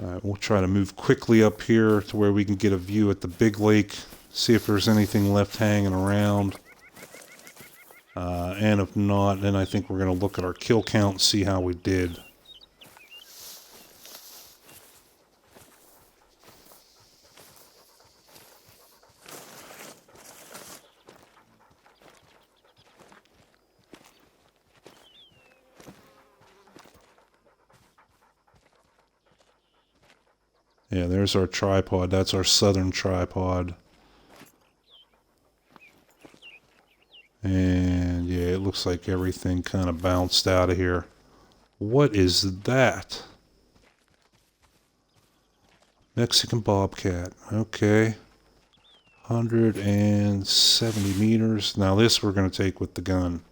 Alright, we'll try to move quickly up here to where we can get a view at the big lake. See if there's anything left hanging around. And if not, then I think we're going to look at our kill count and see how we did. Yeah, there's our tripod. That's our southern tripod. And yeah, it looks like everything kind of bounced out of here. What is that? Mexican bobcat. Okay. 170 meters. Now this we're going to take with the gun.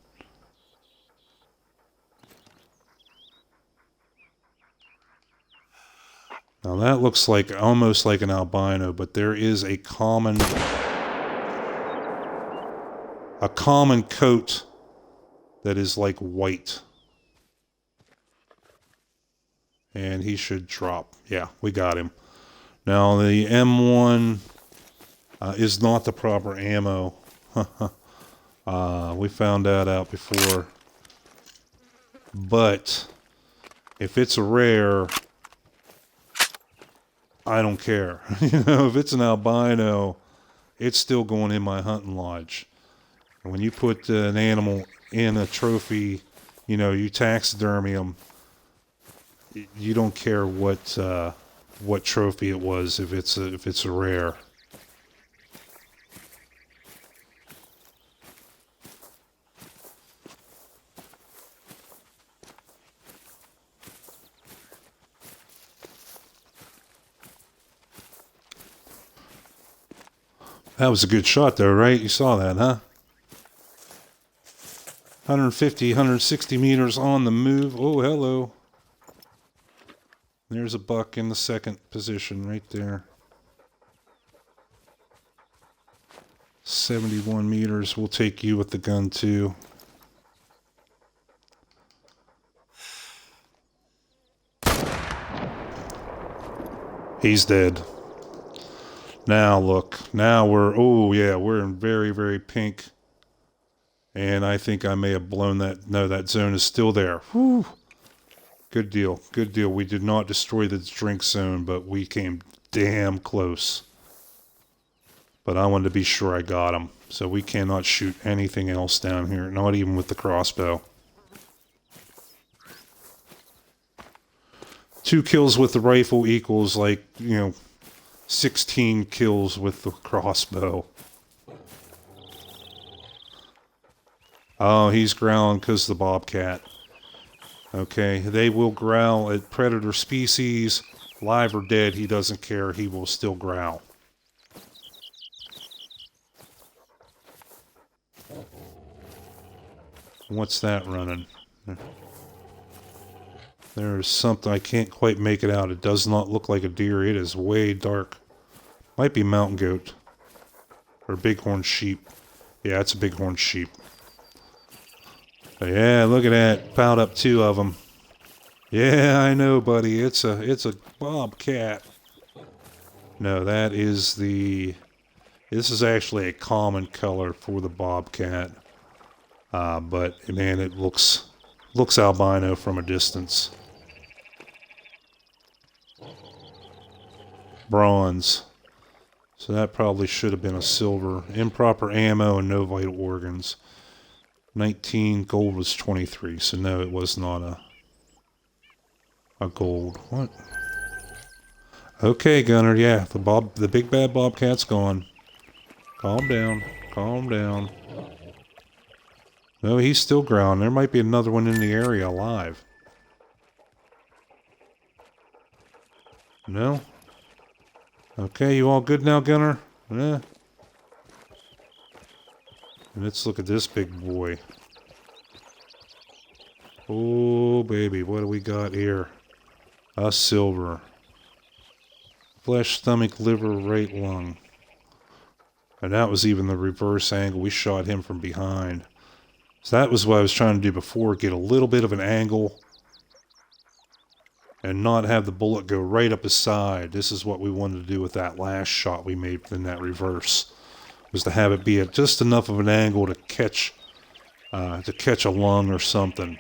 Now that looks like almost like an albino, but there is a common coat that is like white. And he should drop. Yeah, we got him. Now the M1 is not the proper ammo. We found that out before. But if it's a rare, I don't care. You know, if it's an albino, it's still going in my hunting lodge. And when you put an animal in a trophy, you know, you taxidermy them. You don't care what trophy it was if it's a rare. That was a good shot though, right? You saw that, huh? 150, 160 meters on the move. Oh, hello. There's a buck in the second position right there. 71 meters. We'll take you with the gun too. He's dead. Now look. Now we're, oh yeah, we're in very, very pink. And I think I may have blown that. No, that zone is still there. Whew. Good deal. Good deal. We did not destroy the drink zone, but we came damn close. But I wanted to be sure I got him. So we cannot shoot anything else down here, not even with the crossbow. 2 kills with the rifle equals like, 16 kills with the crossbow. Oh, he's growling because of the bobcat. Okay, they will growl at predator species, live or dead, he doesn't care, he will still growl. What's that running? There's something, I can't quite make it out. It does not look like a deer, it is way dark. Might be mountain goat. Or Bighorn Sheep. Yeah, it's a Bighorn Sheep. Yeah, look at that. Piled up 2 of them. Yeah, I know, buddy. It's a bobcat. No, that is the... This is actually a common color for the bobcat. But, man, it looks albino from a distance. Bronze. So that probably should have been a silver. Improper ammo and no vital organs. 19, gold was 23, so no, it was not a gold. What? Okay, Gunner, yeah, the big bad bobcat's gone. Calm down, calm down. No, he's still growling. There might be another one in the area alive. No? Okay, you all good now, Gunner? Yeah. And let's look at this big boy. Oh, baby, what do we got here? A silver. Flesh, stomach, liver, right lung. And that was even the reverse angle. We shot him from behind. So that was what I was trying to do before. Get a little bit of an angle. And not have the bullet go right up his side. This is what we wanted to do with that last shot we made in that reverse. Was to have it be at just enough of an angle to catch a lung or something.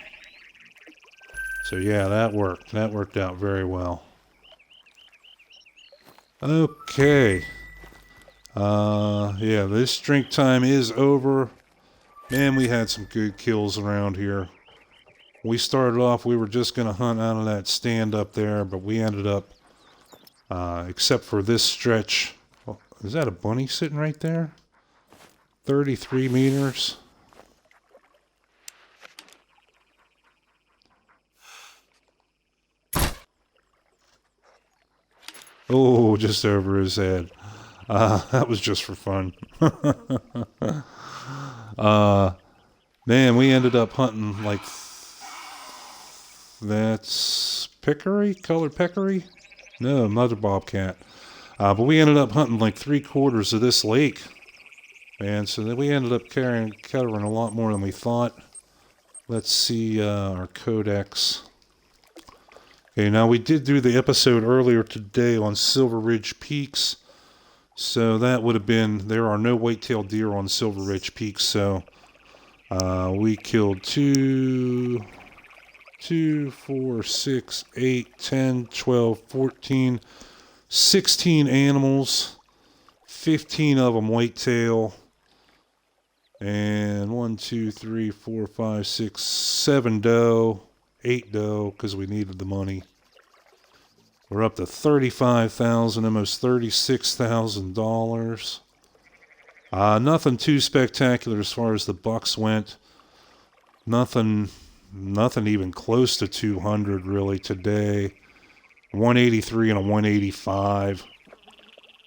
So yeah, that worked. That worked out very well. Okay. Yeah, this drink time is over. Man, we had some good kills around here. We started off, we were just going to hunt out of that stand up there, but we ended up, except for this stretch. Oh, is that a bunny sitting right there? 33 meters. Oh, just over his head. That was just for fun. Man, we ended up hunting like... That's peccary? Colored peccary? No, another bobcat. But we ended up hunting like 3/4 of this lake. And so then we ended up covering a lot more than we thought. Let's see our codex. Okay, now we did do the episode earlier today on Silver Ridge Peaks. So that would have been, there are no white-tailed deer on Silver Ridge Peaks, so we killed 2, 4, 6, 8, 10, 12, 14, 16 animals, 15 of them whitetail, and 1, 2, 3, 4, 5, 6, 7 doe, 8 doe, because we needed the money. We're up to $35,000, almost $36,000. Nothing too spectacular as far as the bucks went. Nothing even close to 200 really today. 183 and a 185.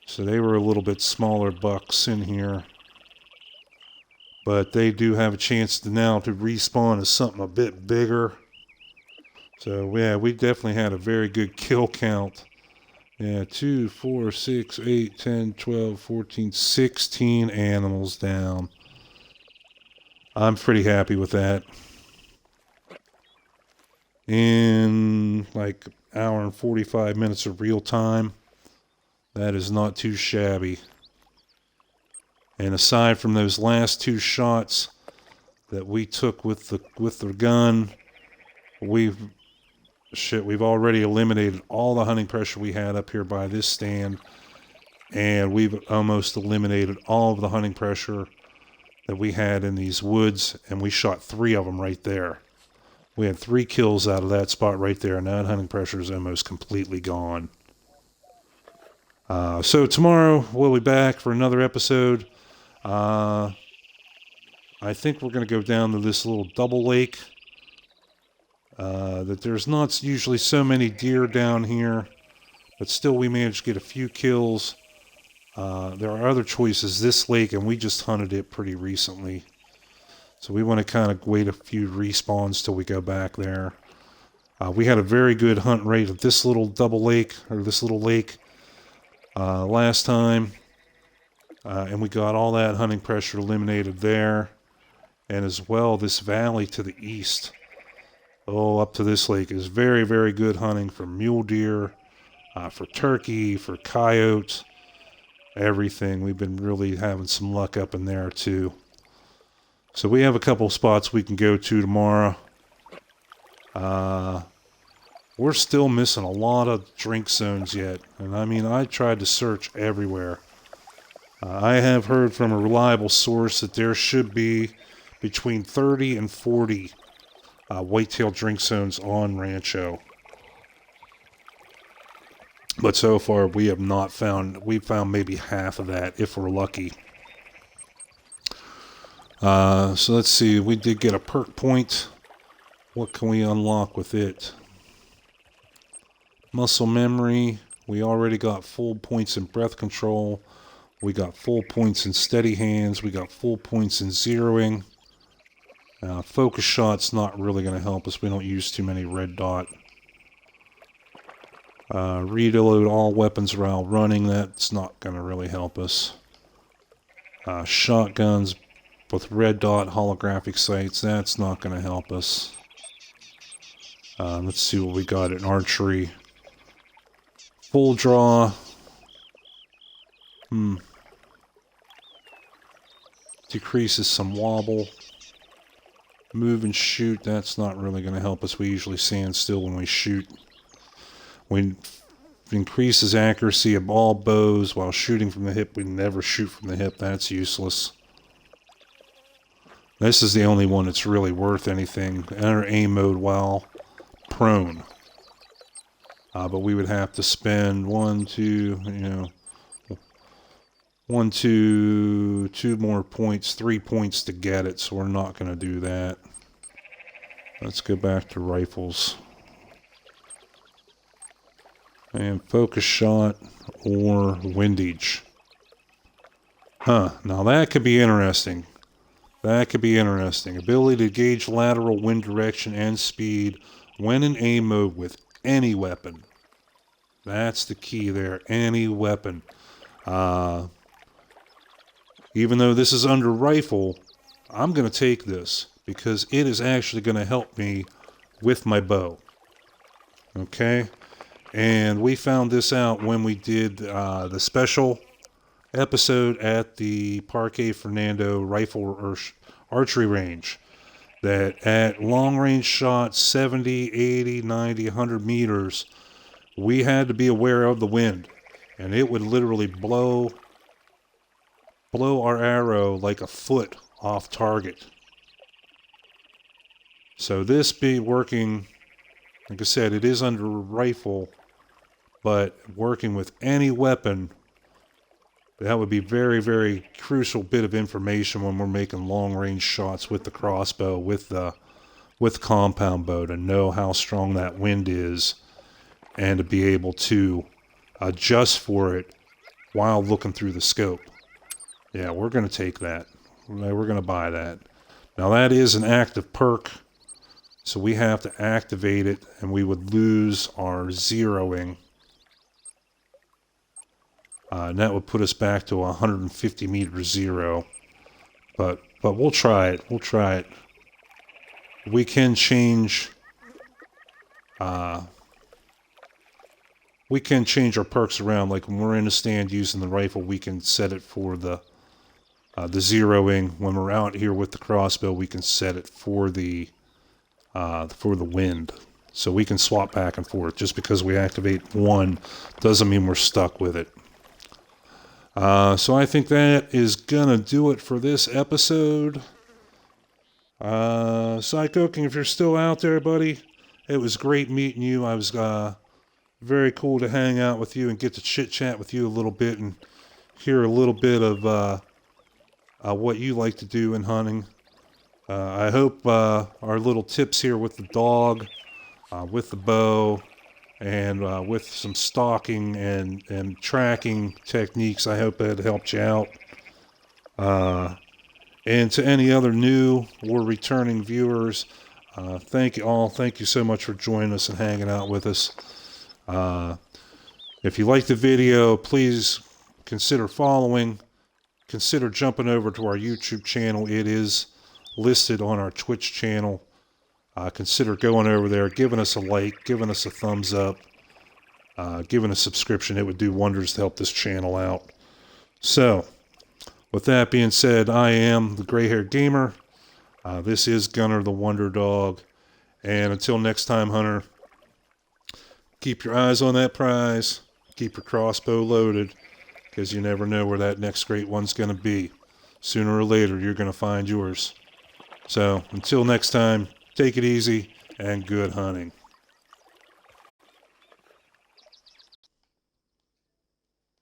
So they were a little bit smaller bucks in here. But they do have a chance to now to respawn as something a bit bigger. So yeah, we definitely had a very good kill count. Yeah, 2, 4, 6, 8, 10, 12, 14, 16 animals down. I'm pretty happy with that. In like an hour and 45 minutes of real time, that is not too shabby. And aside from those last 2 shots that we took with the gun, we've already eliminated all the hunting pressure we had up here by this stand, and we've almost eliminated all of the hunting pressure that we had in these woods, and we shot 3 of them right there. We had 3 kills out of that spot right there, and that hunting pressure is almost completely gone. So tomorrow we'll be back for another episode. I think we're going to go down to this little double lake. That there's not usually so many deer down here, but still we managed to get a few kills. There are other choices. This lake, and we just hunted it pretty recently. So we want to kind of wait a few respawns till we go back there. We had a very good hunt rate at this little double lake, or this little lake, last time. And we got all that hunting pressure eliminated there. And as well, this valley to the east, up to this lake, is very, very good hunting for mule deer, for turkey, for coyotes, everything. We've been really having some luck up in there too. So we have a couple spots we can go to tomorrow. We're still missing a lot of drink zones yet. And I mean, I tried to search everywhere. I have heard from a reliable source that there should be between 30 and 40 whitetail drink zones on Rancho. But so far we have not found, we've found maybe half of that if we're lucky. So let's see, we did get a perk point. What can we unlock with it? Muscle memory. We already got full points in breath control. We got full points in steady hands. We got full points in zeroing. Focus shot's not really going to help us. We don't use too many red dot. Reload all weapons while running. That's not going to really help us. Shotguns with red dot holographic sights. That's not going to help us. Let's see what we got in archery. Full draw. Decreases some wobble. Move and shoot. That's not really going to help us. We usually stand still when we shoot. We increases accuracy of all bows while shooting from the hip. We never shoot from the hip. That's useless. This is the only one that's really worth anything. Enter aim mode while prone. But we would have to spend two more points, 3 points to get it, so we're not going to do that. Let's go back to rifles. And focus shot or windage. Now that could be interesting. That could be interesting. Ability to gauge lateral wind direction and speed when in aim mode with any weapon. That's the key there. Any weapon. Even though this is under rifle, I'm going to take this because it is actually going to help me with my bow. Okay? And we found this out when we did the special episode at the Parque Fernando rifle or archery range. That at long range shots, 70, 80, 90, 100 meters, we had to be aware of the wind. And it would literally blow our arrow like a foot off target. So this be working, like I said, it is under rifle, but working with any weapon, that would be very, very crucial bit of information when we're making long range shots with the crossbow, with compound bow, to know how strong that wind is and to be able to adjust for it while looking through the scope. Yeah, we're going to take that. We're going to buy that. Now that is an active perk, so we have to activate it, and we would lose our zeroing. And that would put us back to 150 meter zero. But we'll try it. We'll try it. We can change. We can change our perks around. Like when we're in a stand using the rifle, we can set it for the zeroing. When we're out here with the crossbow, we can set it for the wind. So we can swap back and forth. Just because we activate one doesn't mean we're stuck with it. So I think that is gonna do it for this episode. Side Cooking, if you're still out there, buddy, it was great meeting you. I was very cool to hang out with you and get to chit chat with you a little bit and hear a little bit of what you like to do in hunting. I hope our little tips here with the dog, with the bow, and with some stalking and tracking techniques, I hope that helped you out. And to any other new or returning viewers, thank you all. Thank you so much for joining us and hanging out with us. If you liked the video, please consider following. consider jumping over to our YouTube channel. It is listed on our Twitch channel. Consider going over there, giving us a like, giving us a thumbs up, giving a subscription. It would do wonders to help this channel out. So, with that being said, I am the Gray-Haired Gamer. This is Gunner the Wonder Dog. And until next time, Hunter, keep your eyes on that prize. Keep your crossbow loaded, because you never know where that next great one's going to be. Sooner or later, you're going to find yours. So, until next time, take it easy and good hunting.